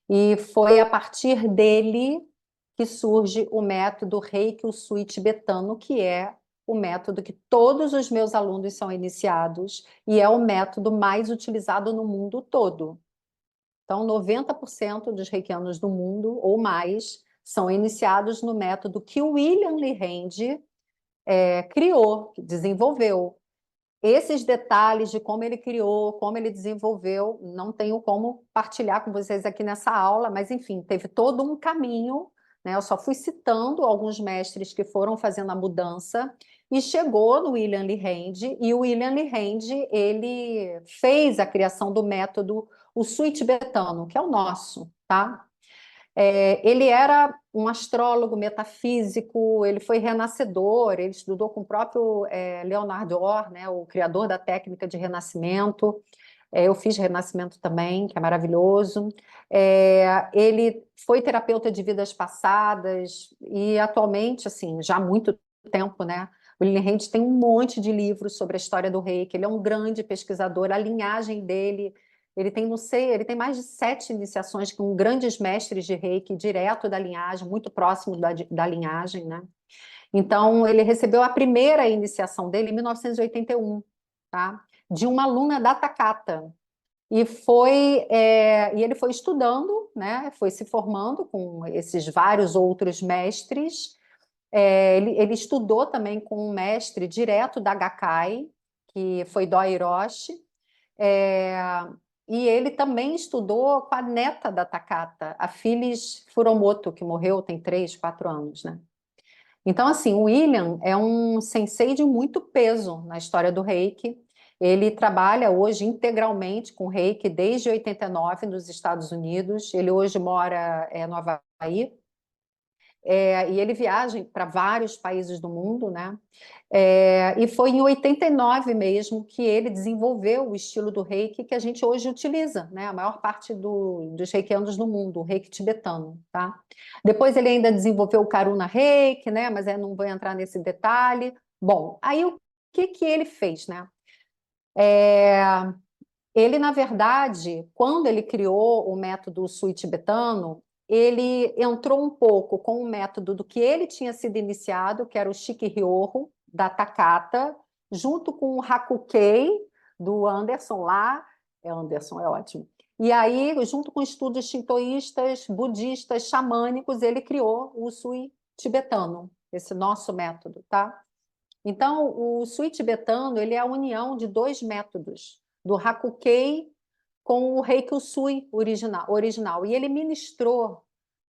S1: E foi a partir dele que surge o método Reiki Usui tibetano, que é o método que todos os meus alunos são iniciados e é o método mais utilizado no mundo todo. Então, 90% dos reikianos do mundo, ou mais, são iniciados no método que o William Lee Hand criou, desenvolveu. Esses detalhes de como ele criou, como ele desenvolveu, não tenho como partilhar com vocês aqui nessa aula, mas, enfim, teve todo um caminho, né? Eu só fui citando alguns mestres que foram fazendo a mudança e chegou no William Lee Hand, e o William Lee Hand, ele fez a criação do método Usui tibetano, que é o nosso, tá? Ele era um astrólogo metafísico, ele foi renascedor, ele estudou com o próprio Leonard Orr, né, o criador da técnica de renascimento. Eu fiz renascimento também, que é maravilhoso. Ele foi terapeuta de vidas passadas e atualmente, assim, já há muito tempo, né? O William Hand tem um monte de livros sobre a história do Reiki, ele é um grande pesquisador, a linhagem dele, ele tem, não sei, ele tem mais de 7 iniciações com grandes mestres de Reiki, direto da linhagem, muito próximo da linhagem, né? Então, ele recebeu a primeira iniciação dele em 1981, tá? De uma aluna da Takata. E ele foi estudando, né? Foi se formando com esses vários outros mestres. Ele estudou também com um mestre direto da Gakkai, que foi Doi Hiroshi. É, e ele também estudou com a neta da Takata, a Phyllis Furumoto, que morreu tem 3, 4 anos, né? Então, assim, o William é um sensei de muito peso na história do Reiki. Ele trabalha hoje integralmente com Reiki desde 89 nos Estados Unidos. Ele hoje mora no Havaí. E ele viaja para vários países do mundo, né? E foi em 89 mesmo que ele desenvolveu o estilo do Reiki que a gente hoje utiliza, né? A maior parte dos reikianos no mundo, o Reiki tibetano, tá? Depois ele ainda desenvolveu o Karuna Reiki, né? Mas eu não vou entrar nesse detalhe. Bom, aí o que ele fez, né? Ele, na verdade, quando ele criou o método Usui tibetano, ele entrou um pouco com o método do que ele tinha sido iniciado, que era o Shikiryoho, da Takata, junto com o Hakukei, do Anderson lá. Anderson é ótimo. E aí, junto com estudos shintoístas, budistas, xamânicos, ele criou o Usui tibetano, esse nosso método, tá? Então, o Usui tibetano, ele é a união de 2 métodos, do Hakukei com o Reiki Usui original. E ele ministrou,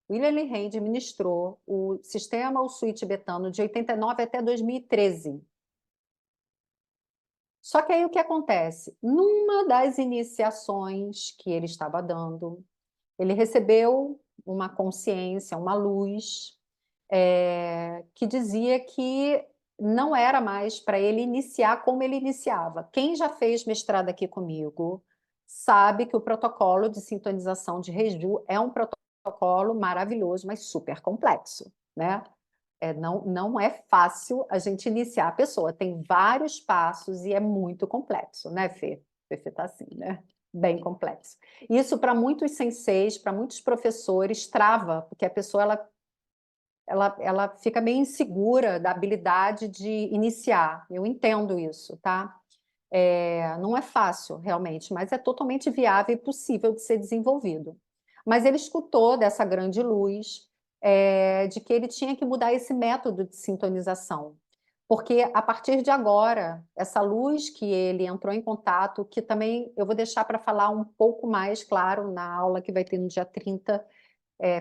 S1: William Lee Hand ministrou o sistema Usui tibetano de 89 até 2013. Só que aí o que acontece? Numa das iniciações que ele estava dando, ele recebeu uma consciência, uma luz, que dizia que não era mais para ele iniciar como ele iniciava. Quem já fez mestrado aqui comigo sabe que o protocolo de sintonização de Reiju é um protocolo maravilhoso, mas super complexo, né? Não é fácil a gente iniciar a pessoa, tem vários passos e é muito complexo, né, Fê? Fê está assim, né? Bem complexo. Isso para muitos senseis, para muitos professores, trava, porque a pessoa ela fica meio insegura da habilidade de iniciar. Eu entendo isso, tá? Não é fácil, realmente, mas é totalmente viável e possível de ser desenvolvido. Mas ele escutou dessa grande luz de que ele tinha que mudar esse método de sintonização. Porque, a partir de agora, essa luz que ele entrou em contato, que também eu vou deixar para falar um pouco mais, claro, na aula que vai ter no dia 30,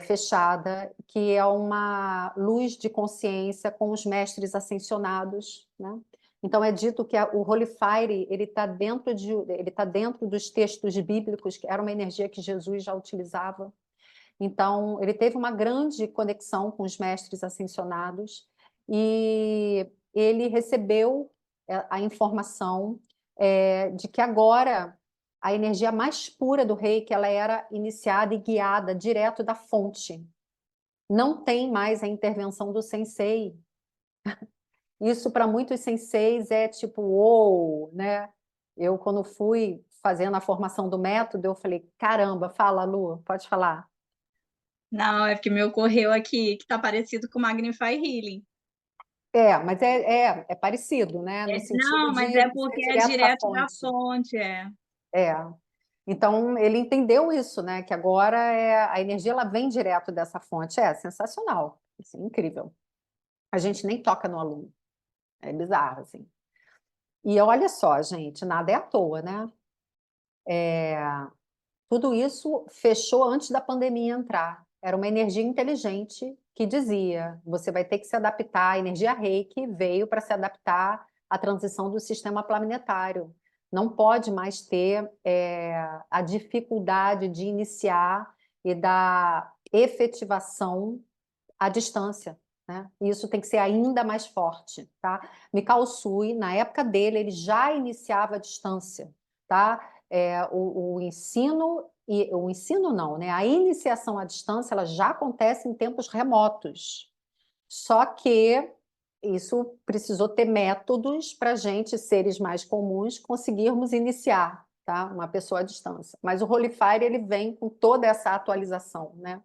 S1: fechada, que é uma luz de consciência com os mestres ascensionados, né? Então é dito que o Holy Fire ele está dentro dos textos bíblicos, que era uma energia que Jesus já utilizava. Então ele teve uma grande conexão com os mestres ascensionados e ele recebeu a informação de que agora a energia mais pura do Reiki ela era iniciada e guiada direto da fonte. Não tem mais a intervenção do sensei. Isso para muitos senseis é tipo, uou, né? Eu, quando fui fazendo a formação do método, eu falei, caramba, fala, Lu, pode falar.
S4: Não, é porque me ocorreu aqui que tá parecido com Magnify Healing.
S1: Mas é parecido, né? No sentido
S4: Não, mas
S1: de
S4: é
S1: ser
S4: porque é
S1: direto da
S4: direto da
S1: fonte.
S4: fonte, é.
S1: É. Então, ele entendeu isso, né? Que agora a energia ela vem direto dessa fonte. É sensacional, assim, incrível. A gente nem toca no aluno. É bizarro, assim. E olha só, gente, nada é à toa, né? Tudo isso fechou antes da pandemia entrar. Era uma energia inteligente que dizia: você vai ter que se adaptar. A energia Reiki veio para se adaptar à transição do sistema planetário. Não pode mais ter a dificuldade de iniciar e da efetivação à distância. Né? E isso tem que ser ainda mais forte. Tá? Mikao Usui, na época dele, ele já iniciava à distância. Tá? O ensino e o ensino não, né? A iniciação à distância ela já acontece em tempos remotos. Só que isso precisou ter métodos para a gente, seres mais comuns, conseguirmos iniciar, tá? Uma pessoa à distância. Mas o Holy Fire ele vem com toda essa atualização, né?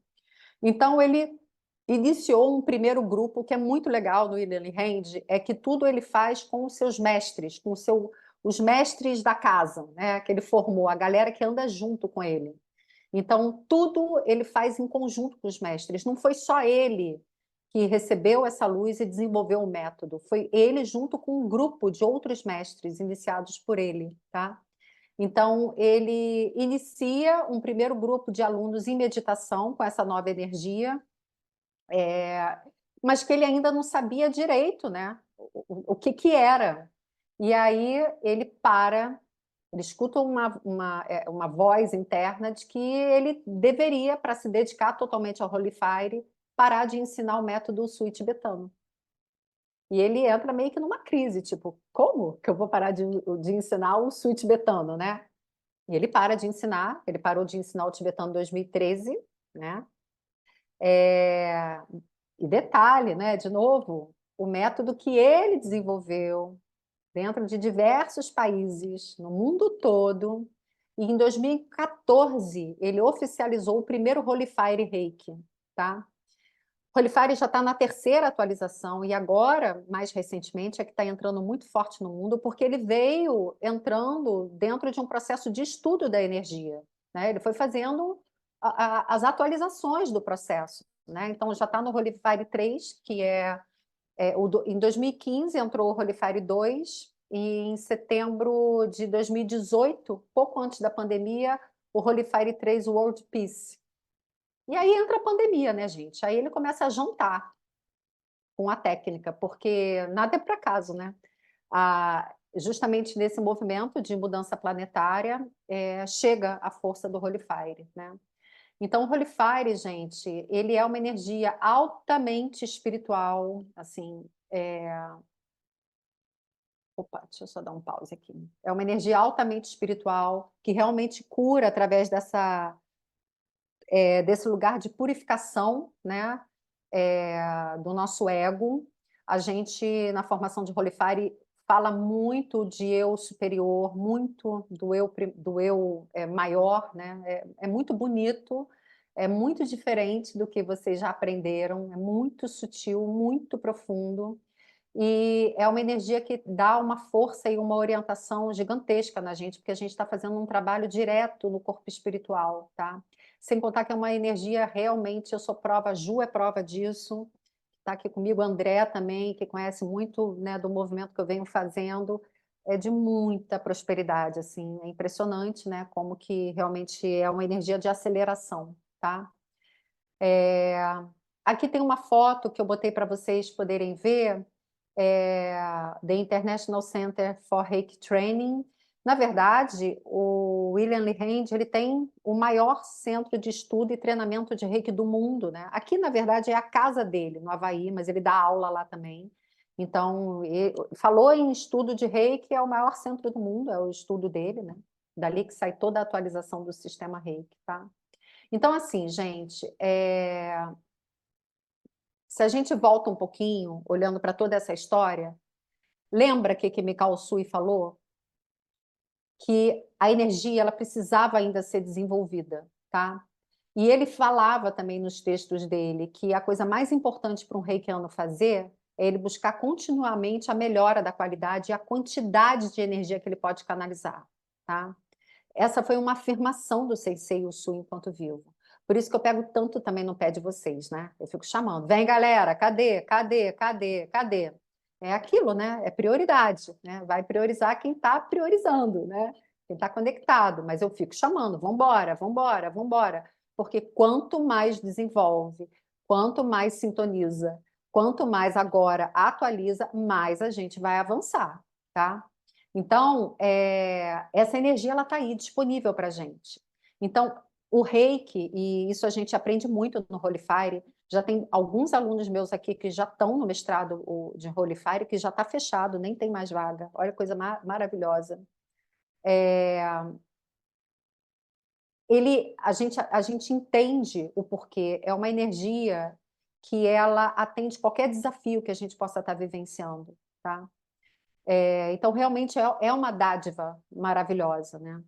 S1: Então ele iniciou um primeiro grupo que é muito legal no William Hand, é que tudo ele faz com os seus mestres, os mestres da casa, né, que ele formou, a galera que anda junto com ele. Então, tudo ele faz em conjunto com os mestres. Não foi só ele que recebeu essa luz e desenvolveu o método, foi ele junto com um grupo de outros mestres iniciados por ele, tá? Então, ele inicia um primeiro grupo de alunos em meditação com essa nova energia, mas que ele ainda não sabia direito, né? O que que era. E aí ele escuta uma voz interna de que ele deveria, para se dedicar totalmente ao Holy Fire, parar de ensinar o método Sui tibetano. E ele entra meio que numa crise, tipo, como que eu vou parar de ensinar o Sui tibetano, né? E ele para de ensinar, ele parou de ensinar o tibetano em 2013, né? É, E detalhe, né, de novo, o método que ele desenvolveu dentro de diversos países, no mundo todo, e em 2014 ele oficializou o primeiro Holy Fire Reiki, tá? Holy Fire já está na terceira atualização e agora, mais recentemente, é que está entrando muito forte no mundo, porque ele veio entrando dentro de um processo de estudo da energia, né? Ele foi fazendo as atualizações do processo, né? Então já está no Holy Fire 3, que em 2015 entrou o Holy Fire 2 e em setembro de 2018, pouco antes da pandemia, o Holy Fire 3 World Peace. E aí entra a pandemia, né, gente? Aí ele começa a jantar com a técnica, porque nada é por acaso, né? Justamente nesse movimento de mudança planetária, chega a força do Holy Fire, né? Então, o Holy Fire, gente, ele é uma energia altamente espiritual, assim, Opa, deixa eu só dar um pause aqui. É uma energia altamente espiritual que realmente cura através desse lugar de purificação, né, do nosso ego. A gente, na formação de Holy Fire, fala muito de eu superior, muito do eu maior, né? É muito bonito, é muito diferente do que vocês já aprenderam, é muito sutil, muito profundo. E é uma energia que dá uma força e uma orientação gigantesca na gente, porque a gente está fazendo um trabalho direto no corpo espiritual, tá? Sem contar que é uma energia realmente, eu sou prova, a Ju é prova disso, está aqui comigo, o André também, que conhece muito, né, do movimento que eu venho fazendo, é de muita prosperidade, assim, é impressionante, né, como que realmente é uma energia de aceleração, tá? Aqui tem uma foto que eu botei para vocês poderem ver, The International Center for Reiki Training. Na verdade, o William Lee Hand, ele tem o maior centro de estudo e treinamento de Reiki do mundo, né? Aqui, na verdade, é a casa dele, no Havaí, mas ele dá aula lá também. Então, falou em estudo de Reiki, é o maior centro do mundo, é o estudo dele, né? Dali que sai toda a atualização do sistema Reiki, tá? Então, assim, gente, se a gente volta um pouquinho, olhando para toda essa história, lembra que Mikao Usui falou que a energia ela precisava ainda ser desenvolvida, tá? E ele falava também nos textos dele que a coisa mais importante para um reikiano fazer é ele buscar continuamente a melhora da qualidade e a quantidade de energia que ele pode canalizar, tá? Essa foi uma afirmação do Sensei Usui enquanto vivo. Por isso que eu pego tanto também no pé de vocês, né? Eu fico chamando, vem galera, cadê, cadê, cadê, cadê? É aquilo, né? É prioridade, né? Vai priorizar quem está priorizando, né? Quem está conectado. Mas eu fico chamando, vambora, vambora, vambora. Porque quanto mais desenvolve, quanto mais sintoniza, quanto mais agora atualiza, mais a gente vai avançar, tá? Então, essa energia ela está aí disponível para a gente. Então, o Reiki, e isso a gente aprende muito no Holy Fire, já tem alguns alunos meus aqui que já estão no mestrado de Holy Fire, que já está fechado, nem tem mais vaga. Olha que coisa maravilhosa. A gente entende o porquê. É uma energia que ela atende qualquer desafio que a gente possa estar vivenciando, tá? Então, realmente é uma dádiva maravilhosa, né?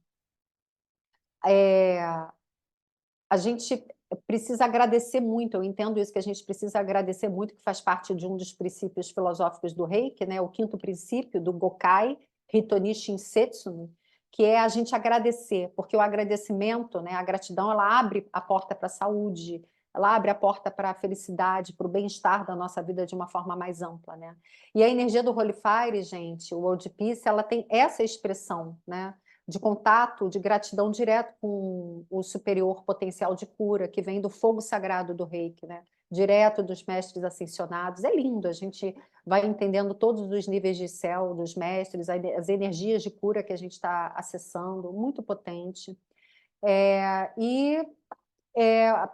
S1: A gente precisa agradecer muito, eu entendo isso, que a gente precisa agradecer muito, que faz parte de um dos princípios filosóficos do Reiki, né? O quinto princípio do Gokai, Hitoni Shinsetsu, que é a gente agradecer, porque o agradecimento, né, a gratidão, ela abre a porta para a saúde, ela abre a porta para a felicidade, para o bem-estar da nossa vida de uma forma mais ampla, né? E a energia do Holy Fire, gente, o World Peace, ela tem essa expressão, né? De contato, de gratidão direto com o superior potencial de cura, que vem do fogo sagrado do Reiki, né? Direto dos mestres ascensionados. É lindo, a gente vai entendendo todos os níveis de céu dos mestres, as energias de cura que a gente está acessando, muito potente.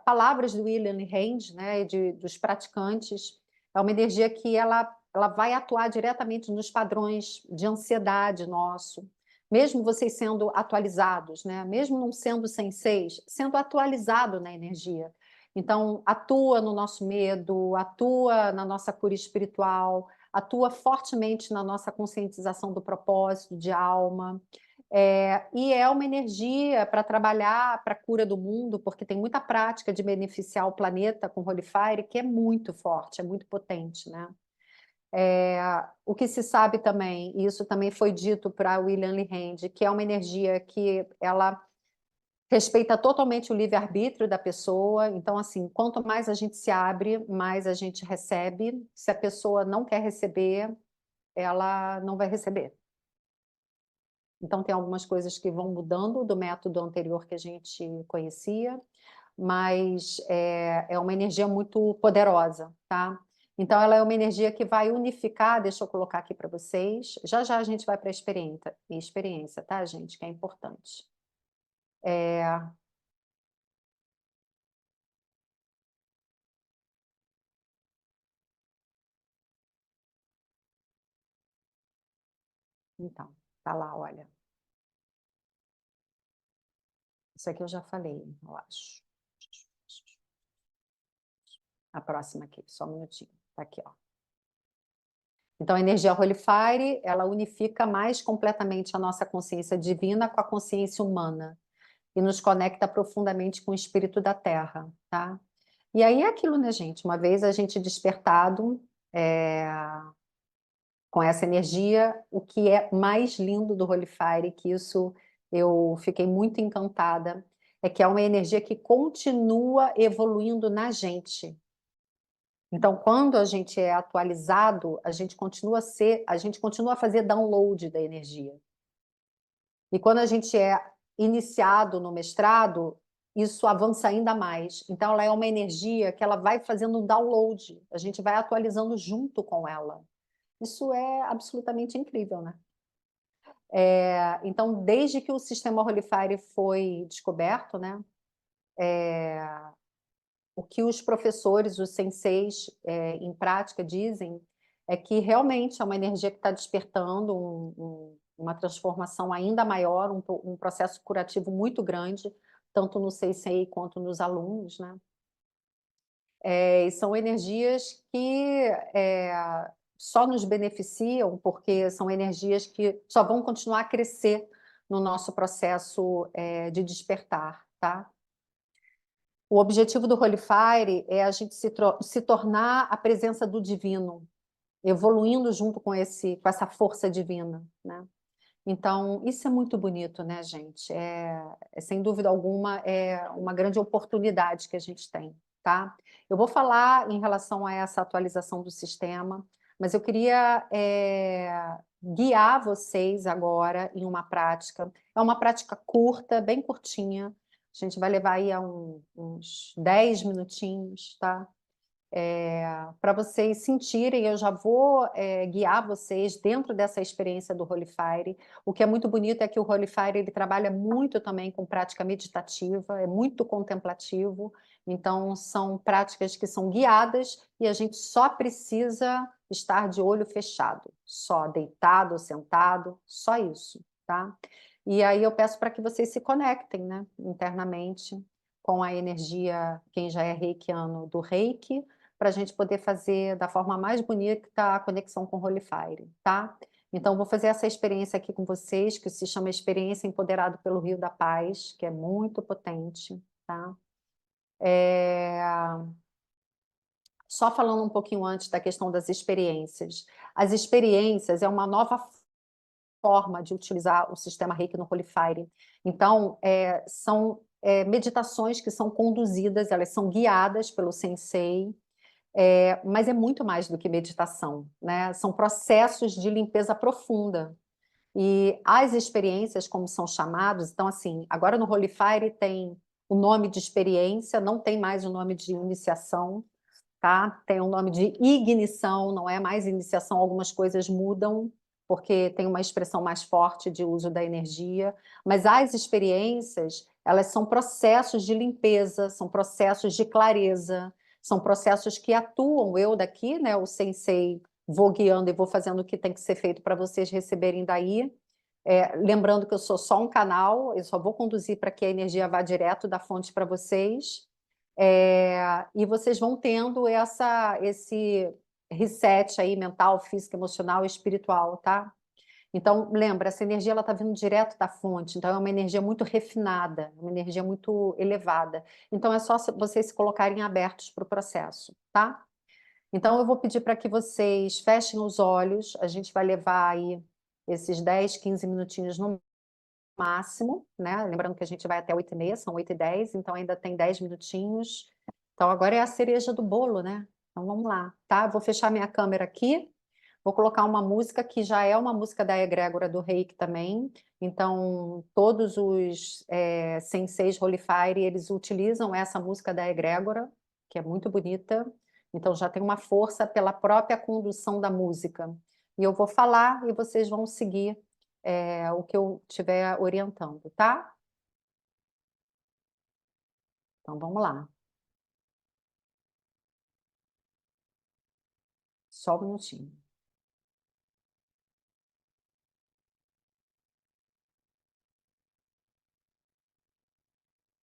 S1: Palavras do William Hand, né, dos praticantes, é uma energia que ela vai atuar diretamente nos padrões de ansiedade nosso, mesmo vocês sendo atualizados, né, mesmo não sendo senseis, sendo atualizado na energia. Então, atua no nosso medo, atua na nossa cura espiritual, atua fortemente na nossa conscientização do propósito de alma. E é uma energia para trabalhar para a cura do mundo, porque tem muita prática de beneficiar o planeta com Holy Fire, que é muito forte, é muito potente, né? O que se sabe também, e isso também foi dito para William Lee Hand, que é uma energia que ela respeita totalmente o livre-arbítrio da pessoa. Então, assim, quanto mais a gente se abre, mais a gente recebe. Se a pessoa não quer receber, ela não vai receber. Então, tem algumas coisas que vão mudando do método anterior que a gente conhecia, mas é uma energia muito poderosa, tá? Então, ela é uma energia que vai unificar, deixa eu colocar aqui para vocês, já já a gente vai para a experiência, tá, gente? Que é importante. Então, tá lá, olha. Isso aqui eu já falei, eu acho. A próxima aqui, só um minutinho. Tá aqui, ó. Então, a energia Holy Fire, ela unifica mais completamente a nossa consciência divina com a consciência humana e nos conecta profundamente com o espírito da Terra, tá? E aí é aquilo, né, gente? Uma vez a gente despertado com essa energia, o que é mais lindo do Holy Fire, que isso eu fiquei muito encantada, é que é uma energia que continua evoluindo na gente. Então, quando a gente é atualizado, a gente continua a fazer download da energia. E quando a gente é iniciado no mestrado, isso avança ainda mais. Então, ela é uma energia que ela vai fazendo um download, a gente vai atualizando junto com ela. Isso é absolutamente incrível, né? Então, desde que o sistema Holy Fire foi descoberto, né, o que os professores, os senseis, em prática dizem é que realmente é uma energia que está despertando uma transformação ainda maior, um processo curativo muito grande, tanto no sensei quanto nos alunos, né? E são energias que só nos beneficiam, porque são energias que só vão continuar a crescer no nosso processo de despertar, tá? O objetivo do Holy Fire é a gente se tornar a presença do divino, evoluindo junto com essa força divina, né? Então, isso é muito bonito, né, gente? Sem dúvida alguma, é uma grande oportunidade que a gente tem, tá? Eu vou falar em relação a essa atualização do sistema, mas eu queria guiar vocês agora em uma prática. É uma prática curta, bem curtinha. A gente vai levar aí uns 10 minutinhos, tá? Para vocês sentirem, eu já vou guiar vocês dentro dessa experiência do Holy Fire. O que é muito bonito é que o Holy Fire ele trabalha muito também com prática meditativa, é muito contemplativo, então são práticas que são guiadas e a gente só precisa estar de olho fechado, só deitado, sentado, só isso, tá? E aí eu peço para que vocês se conectem, né, internamente com a energia, quem já é reikiano do Reiki, para a gente poder fazer da forma mais bonita a conexão com o Holy Fire, tá? Então, vou fazer essa experiência aqui com vocês, que se chama Experiência Empoderado pelo Rio da Paz, que é muito potente, tá? Só falando um pouquinho antes da questão das experiências. As experiências é uma nova forma de utilizar o sistema Reiki no Holy Fire. Então, são meditações que são conduzidas, elas são guiadas pelo Sensei, mas é muito mais do que meditação, né? São processos de limpeza profunda. E as experiências, como são chamados, então, assim, agora no Holy Fire tem o nome de experiência, não tem mais o nome de iniciação, tá? Tem o nome de ignição, não é mais iniciação, algumas coisas mudam, porque tem uma expressão mais forte de uso da energia, mas as experiências, elas são processos de limpeza, são processos de clareza, são processos que atuam, eu daqui, né, o sensei, vou guiando e vou fazendo o que tem que ser feito para vocês receberem daí, lembrando que eu sou só um canal, eu só vou conduzir para que a energia vá direto da fonte para vocês, e vocês vão tendo esse reset aí mental, físico, emocional e espiritual, tá? Então, lembra, essa energia ela está vindo direto da fonte, então é uma energia muito refinada, uma energia muito elevada. Então, é só vocês se colocarem abertos para o processo, tá? Então, eu vou pedir para que vocês fechem os olhos, a gente vai levar aí esses 10, 15 minutinhos no máximo, né? Lembrando que a gente vai até 8h30, são 8h10, então ainda tem 10 minutinhos. Então agora é a cereja do bolo, né? Então vamos lá, tá? Vou fechar minha câmera aqui, vou colocar uma música que já é uma música da egrégora do Reiki também. Então todos os senseis Holy Fire, eles utilizam essa música da egrégora, que é muito bonita. Então já tem uma força pela própria condução da música. E eu vou falar e vocês vão seguir o que eu estiver orientando, tá? Então vamos lá. Só um minutinho.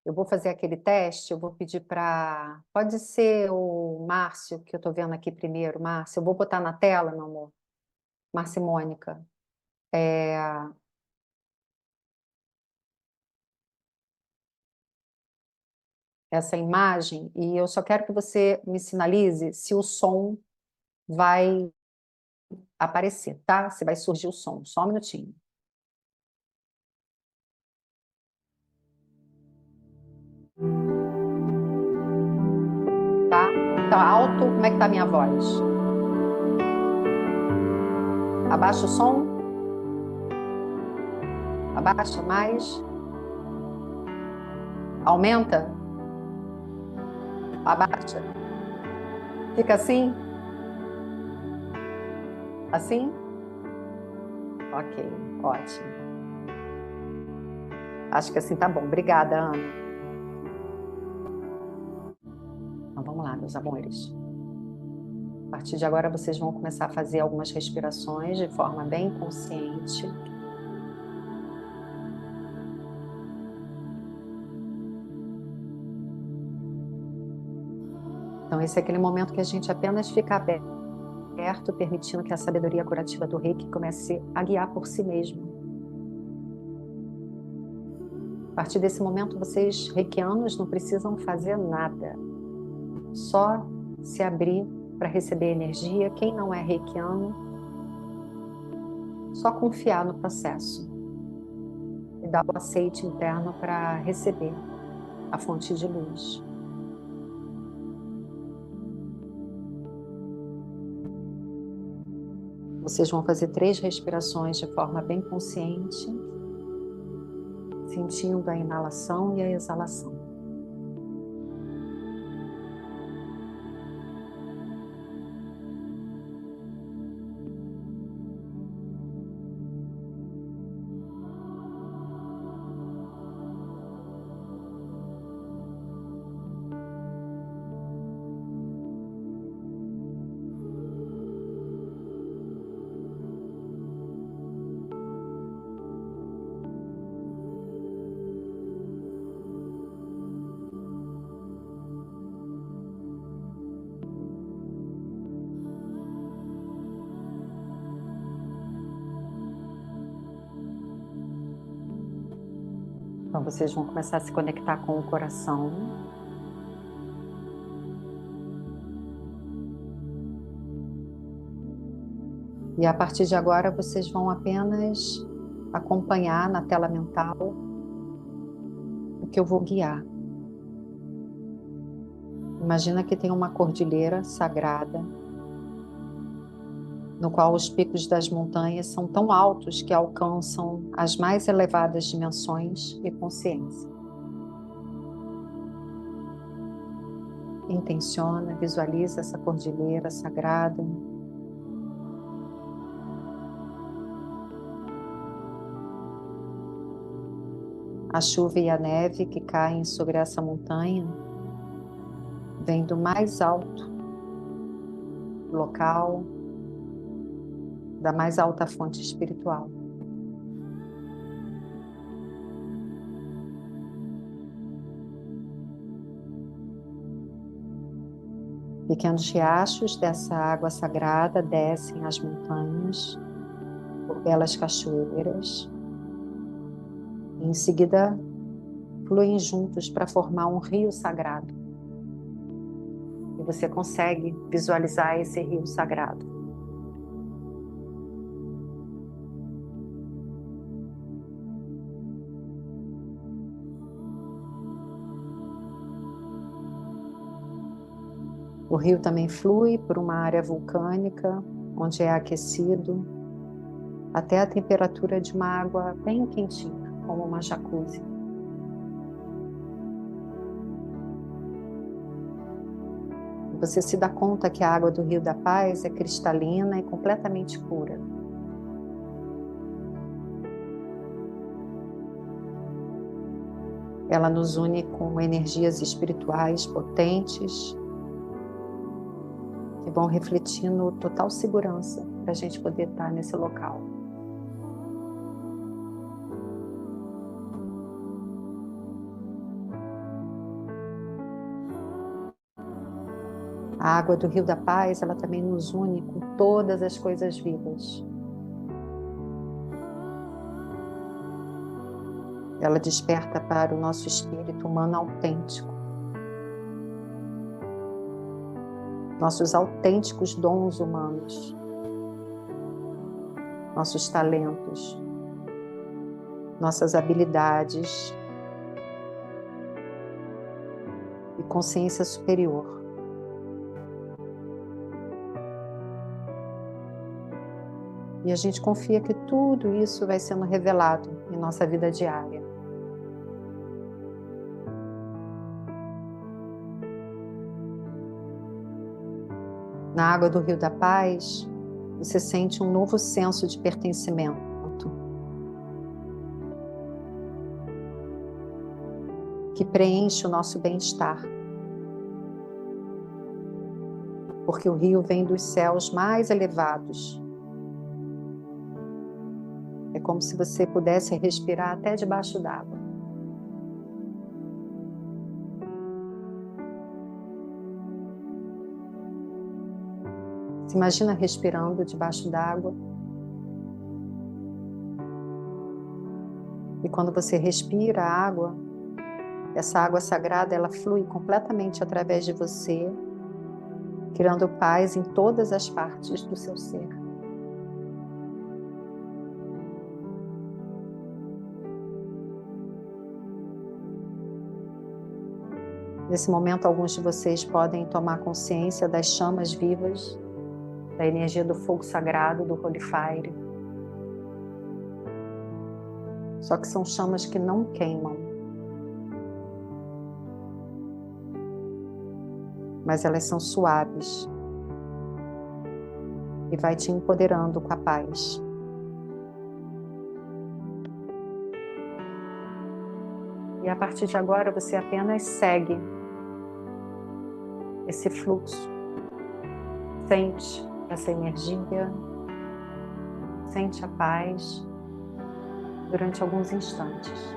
S1: Eu vou fazer aquele teste, eu vou pedir para... Pode ser o Márcio, que eu estou vendo aqui primeiro. Márcio, eu vou botar na tela, meu amor. Márcio e Mônica. Essa imagem, e eu só quero que você me sinalize se o som vai aparecer, tá? Se vai surgir o som. Só um minutinho. Tá? Então, alto, como é que tá a minha voz? Abaixa o som? Abaixa mais? Aumenta? Abaixa? Fica assim? Assim? Ok, ótimo. Acho que assim tá bom. Obrigada, Ana. Então vamos lá, meus amores. A partir de agora vocês vão começar a fazer algumas respirações de forma bem consciente. Então Então, esse é aquele momento que a gente apenas fica aberto, permitindo que a sabedoria curativa do Reiki comece a guiar por si mesmo. A partir desse momento, vocês reikianos não precisam fazer nada. Só se abrir para receber energia. Quem não é reikiano, só confiar no processo e dar o aceite interno para receber a fonte de luz. Vocês vão fazer 3 respirações de forma bem consciente, sentindo a inalação e a exalação. Então, vocês vão começar a se conectar com o coração. E a partir de agora, vocês vão apenas acompanhar na tela mental o que eu vou guiar. Imagina que tem uma cordilheira sagrada, no qual os picos das montanhas são tão altos que alcançam as mais elevadas dimensões e consciência. Intenciona, visualiza essa cordilheira sagrada. A chuva e a neve que caem sobre essa montanha vêm do mais alto local, da mais alta fonte espiritual. Pequenos riachos dessa água sagrada descem as montanhas por belas cachoeiras e em seguida fluem juntos para formar um rio sagrado. E você consegue visualizar esse rio sagrado. O rio também flui por uma área vulcânica, onde é aquecido, até a temperatura de uma água bem quentinha, como uma jacuzzi. Você se dá conta que a água do Rio da Paz é cristalina e completamente pura. Ela nos une com energias espirituais potentes, que vão refletindo total segurança para a gente poder estar nesse local. A água do Rio da Paz, ela também nos une com todas as coisas vivas. Ela desperta para o nosso espírito humano autêntico. Nossos autênticos dons humanos, nossos talentos, nossas habilidades e consciência superior. E a gente confia que tudo isso vai sendo revelado em nossa vida diária. Na água do Rio da Paz, você sente um novo senso de pertencimento, que preenche o nosso bem-estar. Porque o rio vem dos céus mais elevados. É como se você pudesse respirar até debaixo d'água. Se imagina respirando debaixo d'água. E quando você respira a água, essa água sagrada, ela flui completamente através de você, criando paz em todas as partes do seu ser. Nesse momento, alguns de vocês podem tomar consciência das chamas vivas, da energia do fogo sagrado, do Holy Fire. Só que são chamas que não queimam. Mas elas são suaves. E vai te empoderando com a paz. E a partir de agora você apenas segue esse fluxo. Sente essa energia, sente a paz durante alguns instantes.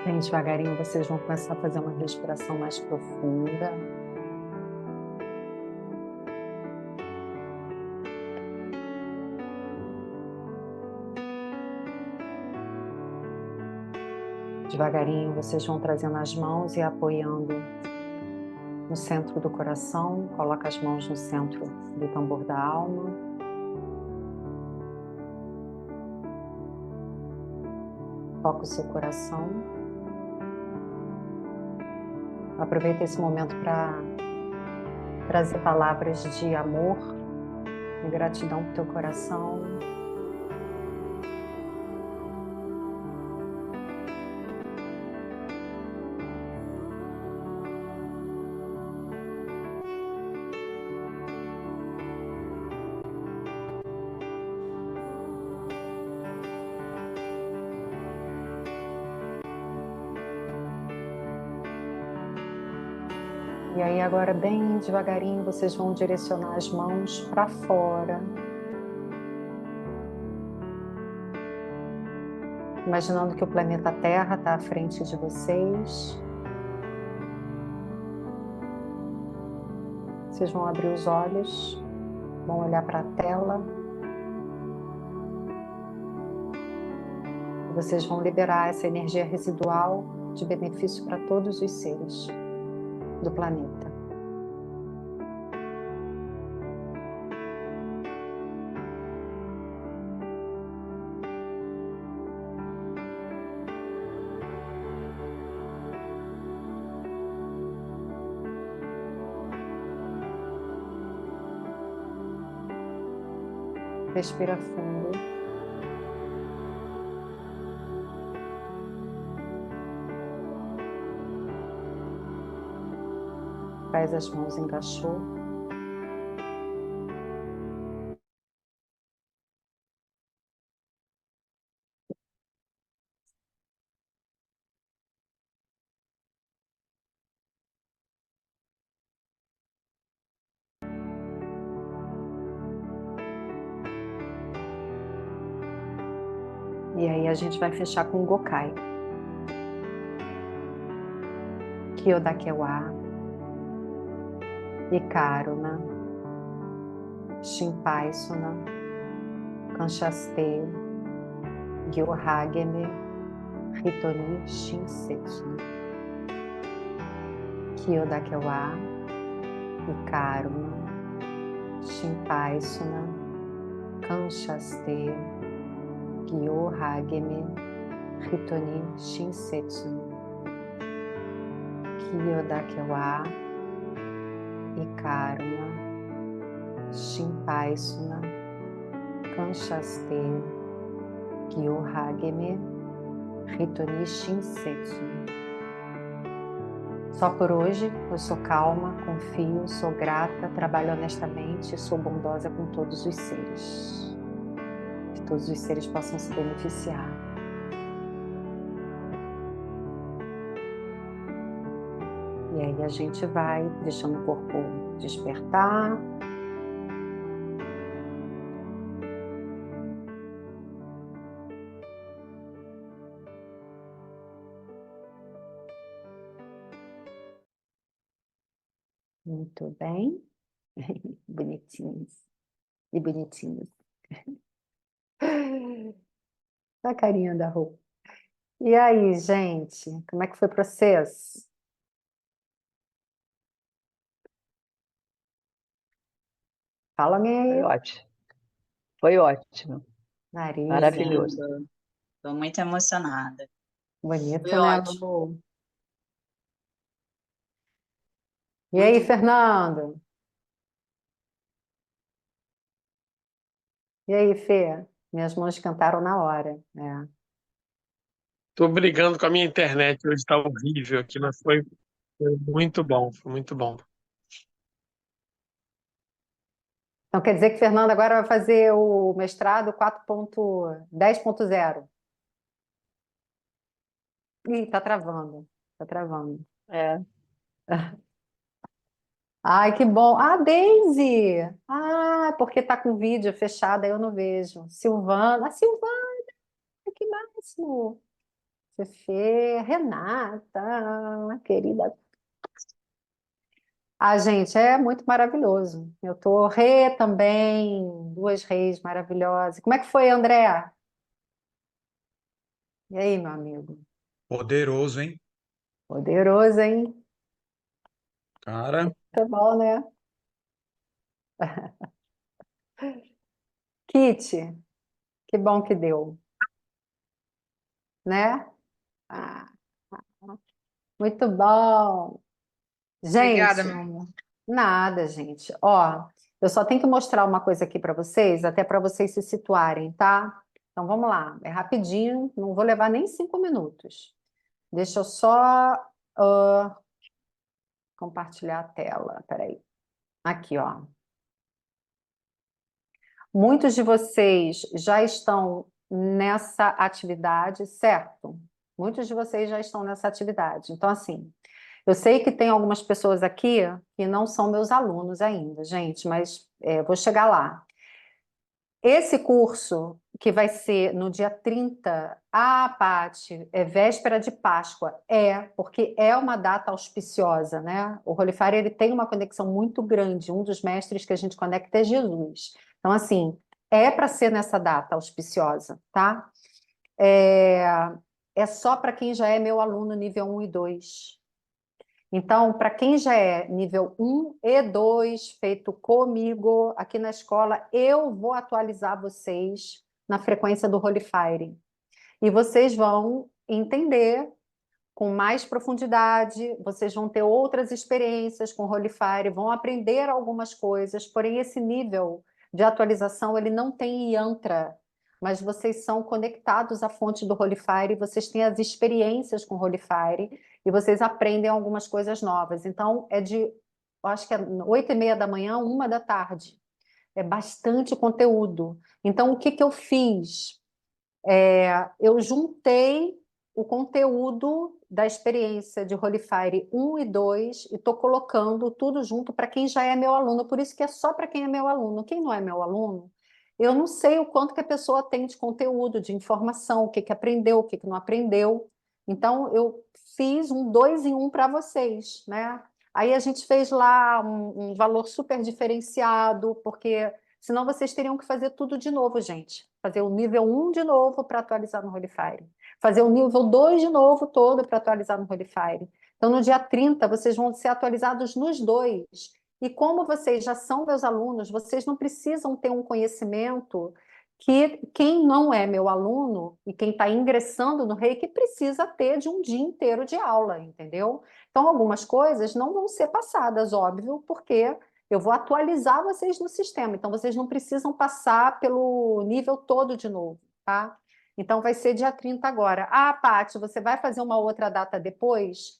S1: Bem devagarinho, vocês vão começar a fazer uma respiração mais profunda. Devagarinho, vocês vão trazendo as mãos e apoiando no centro do coração. Coloca as mãos no centro do tambor da alma. Foca o seu coração. Aproveita esse momento para trazer palavras de amor e gratidão para o teu coração. E aí agora, bem devagarinho, vocês vão direcionar as mãos para fora. Imaginando que o planeta Terra está à frente de vocês. Vocês vão abrir os olhos, vão olhar para a tela. E vocês vão liberar essa energia residual de benefício para todos os seres do planeta. Respira fundo. Traz as mãos em cachorro. E aí a gente vai fechar com o Gokai. Kyodakewa, Ikaruna, Shinpaisuna, Kanchaste, Gyohageme, Hitoni Shinsetsu. Kyodakewa, Ikaruna, Shinpaisuna, Kanchaste, Gyohageme, Hitoni Shinsetsu. Kyodakewa, Ikaruna, Shinpaisuna, Kanchaste, Gyohageme, Hitoni Shinsetsu. Só por hoje, eu sou calma, confio, sou grata, trabalho honestamente e sou bondosa com todos os seres. Que todos os seres possam se beneficiar. E aí a gente vai deixando o corpo despertar. Muito bem. Bonitinhos. E bonitinhos. A carinha da roupa. E aí, gente? Como é que foi o processo? Fala alguém
S3: Foi
S1: aí.
S3: ótimo. Foi ótimo.
S1: Nariz,
S3: Maravilhoso.
S4: Estou muito emocionada.
S1: bonito,
S4: Foi
S1: né,
S4: ótimo.
S1: Lu? E aí,
S4: Muito
S1: Fernando? E aí, Fê? Minhas mãos cantaram na hora. É.
S5: Tô brigando com a minha internet hoje, tá horrível aqui, mas foi muito bom, foi muito bom.
S1: Então quer dizer que Fernando agora vai fazer o mestrado 4.10.0. Ih, tá travando. Tá travando.
S3: É.
S1: Ai, que bom. Ah, Daisy! Ah, porque tá com o vídeo fechado, aí eu não vejo. Silvana. Ah, Silvana! Que máximo! Fefe, Renata, querida. Ah, gente, é muito maravilhoso. Eu tô Rê também, duas reis maravilhosas. Como é que foi, André? E aí, meu amigo?
S6: Poderoso, hein?
S1: Poderoso, hein?
S6: Cara,
S1: Tá bom, né? Kit, que bom que deu, né? Ah, muito bom.
S4: Obrigada,
S1: Gente,
S4: meu amor.
S1: nada, gente. Ó, eu só tenho que mostrar uma coisa aqui para vocês, até para vocês se situarem, tá? Então vamos lá, é rapidinho, não vou levar nem 5 minutos. Deixa eu só compartilhar a tela. Peraí. Aqui, ó. Muitos de vocês já estão nessa atividade, certo? Muitos de vocês já estão nessa atividade. Então, assim, eu sei que tem algumas pessoas aqui que não são meus alunos ainda, gente, mas vou chegar lá. Esse curso, que vai ser no dia 30, Paty, é véspera de Páscoa. Porque é uma data auspiciosa, né? O Holy Fire, ele tem uma conexão muito grande. Um dos mestres que a gente conecta é Jesus. Então, assim, é para ser nessa data auspiciosa, tá? É, é só para quem já é meu aluno nível 1 e 2. Então, para quem já é nível 1 e 2, feito comigo aqui na escola, eu vou atualizar vocês na frequência do Holy Fire. E vocês vão entender com mais profundidade, vocês vão ter outras experiências com Holy Fire, vão aprender algumas coisas, porém esse nível de atualização, ele não tem yantra, mas vocês são conectados à fonte do Holy Fire, vocês têm as experiências com Holy Fire, e vocês aprendem algumas coisas novas. Então, eu acho que é 8h30 da manhã, 1 da tarde. É bastante conteúdo. Então, o que que eu fiz? Eu juntei o conteúdo da experiência de Holy Fire 1 e 2 e estou colocando tudo junto para quem já é meu aluno. Por isso que é só para quem é meu aluno. Quem não é meu aluno, eu não sei o quanto que a pessoa tem de conteúdo, de informação, o que que aprendeu, o que que não aprendeu. Então, eu fiz um 2 em 1 para vocês, né? Aí a gente fez lá um valor super diferenciado, porque senão vocês teriam que fazer tudo de novo, gente. Fazer o nível 1 de novo para atualizar no Holy Fire. Fazer o nível 2 de novo todo para atualizar no Holy Fire. Então, no dia 30, vocês vão ser atualizados nos dois. E como vocês já são meus alunos, vocês não precisam ter um conhecimento que quem não é meu aluno e quem está ingressando no Reiki precisa ter de um dia inteiro de aula, entendeu? Então, algumas coisas não vão ser passadas, óbvio, porque eu vou atualizar vocês no sistema, então vocês não precisam passar pelo nível todo de novo, tá? Então vai ser dia 30 agora. Ah, Paty, você vai fazer uma outra data depois?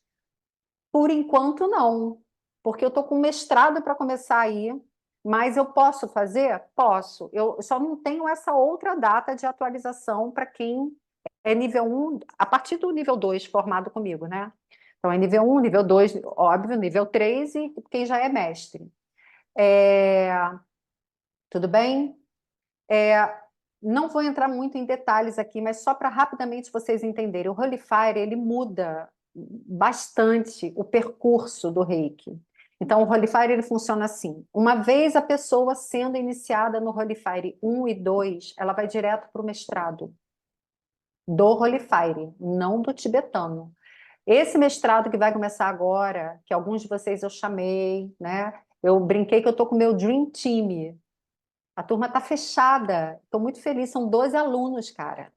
S1: Por enquanto, não, porque eu estou com mestrado para começar aí, mas eu posso fazer? Posso. Eu só não tenho essa outra data de atualização para quem é nível 1, a partir do nível 2 formado comigo, né? Então é nível 1, nível 2, óbvio, nível 3 e quem já é mestre. É, tudo bem? Não vou entrar muito em detalhes aqui, mas só para rapidamente vocês entenderem. O Holy Fire, ele muda bastante o percurso do Reiki. Então, o Holy Fire, ele funciona assim. Uma vez a pessoa sendo iniciada no Holy Fire 1 e 2, ela vai direto para o mestrado do Holy Fire, não do tibetano. Esse mestrado que vai começar agora, que alguns de vocês eu chamei, né? Eu brinquei que eu estou com o meu Dream Team. A turma está fechada. Estou muito feliz. São 12 alunos, cara.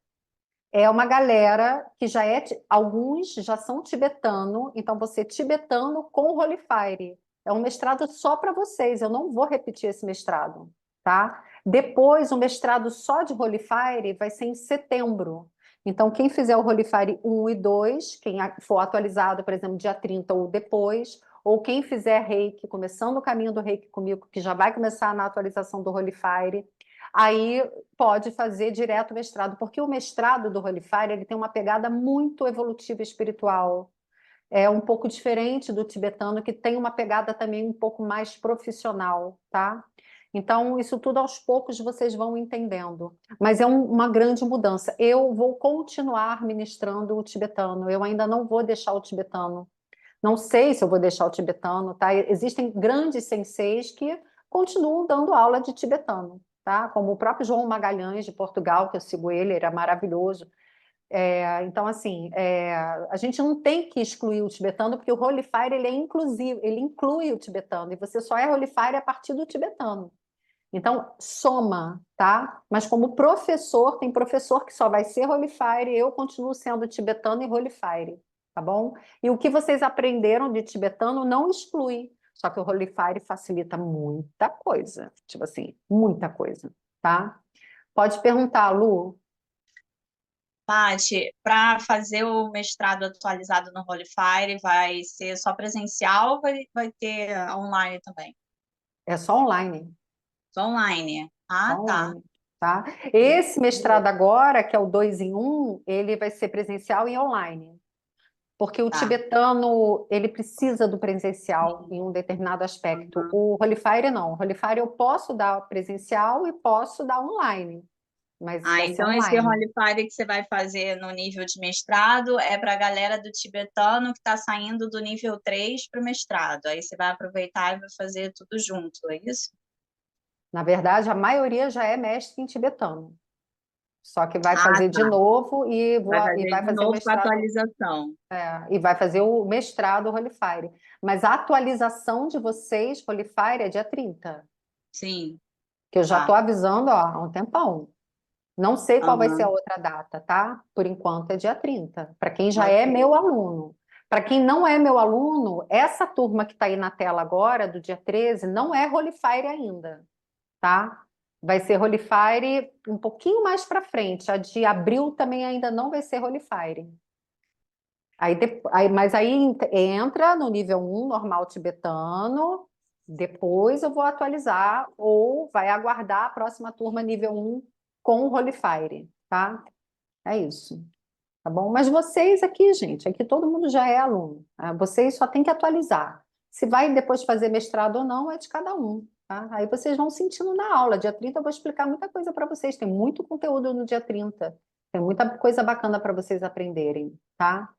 S1: É uma galera que já é. Alguns já são tibetano, então você é tibetano com Holy Fire. É um mestrado só para vocês. Eu não vou repetir esse mestrado, tá? Depois, o mestrado só de Holy Fire vai ser em setembro. Então, quem fizer o Holy Fire 1 e 2, quem for atualizado, por exemplo, dia 30 ou depois, ou quem fizer Reiki, começando o caminho do Reiki comigo, que já vai começar na atualização do Holy Fire, aí pode fazer direto o mestrado, porque o mestrado do Holy Fire, ele tem uma pegada muito evolutiva e espiritual. É um pouco diferente do tibetano, que tem uma pegada também um pouco mais profissional, tá? Então, isso tudo aos poucos vocês vão entendendo. Mas é uma grande mudança. Eu vou continuar ministrando o tibetano, eu ainda não vou deixar o tibetano. Não sei se eu vou deixar o tibetano, tá? Existem grandes senseis que continuam dando aula de tibetano, tá? Como o próprio João Magalhães, de Portugal, que eu sigo ele era maravilhoso. Então, assim, a gente não tem que excluir o tibetano, porque o Holy Fire ele é inclusivo, ele inclui o tibetano, e você só é Holy Fire a partir do tibetano. Então, soma, tá? Mas como professor, tem professor que só vai ser Holy Fire, eu continuo sendo tibetano e Holy Fire, tá bom? E o que vocês aprenderam de tibetano não exclui, só que o Holy Fire facilita muita coisa, tipo assim, muita coisa, tá? Pode perguntar, Lu.
S4: Paty, para fazer o mestrado atualizado no Holy Fire, vai ser só presencial ou vai ter online também?
S1: É só online.
S4: Só online.
S1: Só
S4: Ah, tá.
S1: online, tá? Esse mestrado agora, que é o 2 em 1, ele vai ser presencial e online. Porque o
S4: Tá.
S1: tibetano, ele precisa do presencial em um determinado aspecto.
S4: Uhum.
S1: O Holy Fire não. O Holy Fire eu posso dar presencial e posso dar online, mas
S4: Ah,
S1: vai ser
S4: então esse
S1: online.
S4: Holy Fire que você vai fazer no nível de mestrado é para a galera do tibetano que está saindo do nível 3 para o mestrado. Aí você vai aproveitar e vai fazer tudo junto, é isso?
S1: Na verdade, a maioria já é mestre em tibetano. Só que vai
S4: Ah,
S1: fazer de
S4: tá.
S1: novo
S4: Vai
S1: e
S4: fazer
S1: vai
S4: de
S1: fazer o
S4: novo com a
S1: mestrado.
S4: atualização.
S1: E vai fazer o mestrado Holy Fire. Mas a atualização de vocês, Holy Fire, é dia 30.
S4: Sim,
S1: Que eu já estou
S4: tá.
S1: avisando ó, há um tempão. Não sei qual vai ser a
S4: Aham.
S1: outra data, tá? Por enquanto é dia 30, para quem já é
S4: Ok.
S1: meu aluno. Para quem não é meu aluno, essa turma que está aí na tela agora, do dia 13, não é Holy Fire ainda, tá? Vai ser Holy Fire um pouquinho mais para frente. A de abril também ainda não vai ser Holy Fire. Mas aí entra no nível 1, normal tibetano, depois eu vou atualizar, ou vai aguardar a próxima turma nível 1 com o Holy Fire, tá? É isso, tá bom? Mas vocês aqui, gente, aqui todo mundo já é aluno, tá? Vocês só tem que atualizar. Se vai depois fazer mestrado ou não, é de cada um, tá? Aí vocês vão sentindo na aula. Dia 30 eu vou explicar muita coisa para vocês, tem muito conteúdo no dia 30, tem muita coisa bacana para vocês aprenderem, tá?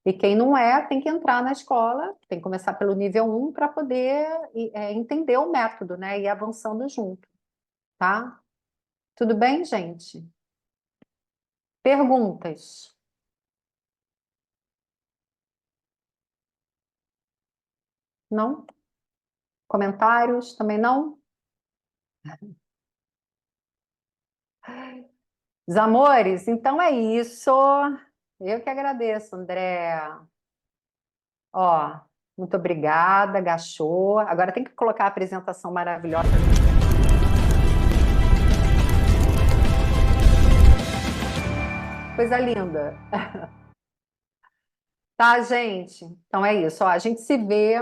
S1: E quem não é, tem que entrar na escola, tem que começar pelo nível 1 para poder entender o método, né? E ir avançando junto, tá? Tudo bem, gente? Perguntas? Não? Comentários? Também não? Os amores, então é isso. Eu que agradeço, André. Ó, muito obrigada, Gachô. Agora tem que colocar a apresentação maravilhosa. Coisa linda. Tá, gente? Então é isso. Ó, a gente se vê.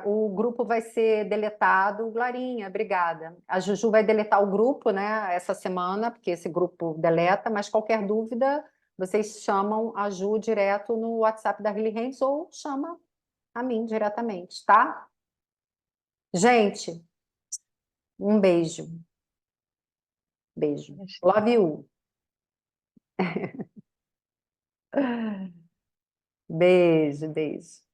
S1: O grupo vai ser deletado. Glarinha, obrigada. A Juju vai deletar o grupo, né, essa semana, porque esse grupo deleta, mas qualquer dúvida, vocês chamam a Ju direto no WhatsApp da Lily Hands ou chama a mim diretamente, tá? Gente, um beijo. Beijo. Love you. Beijo, beijo.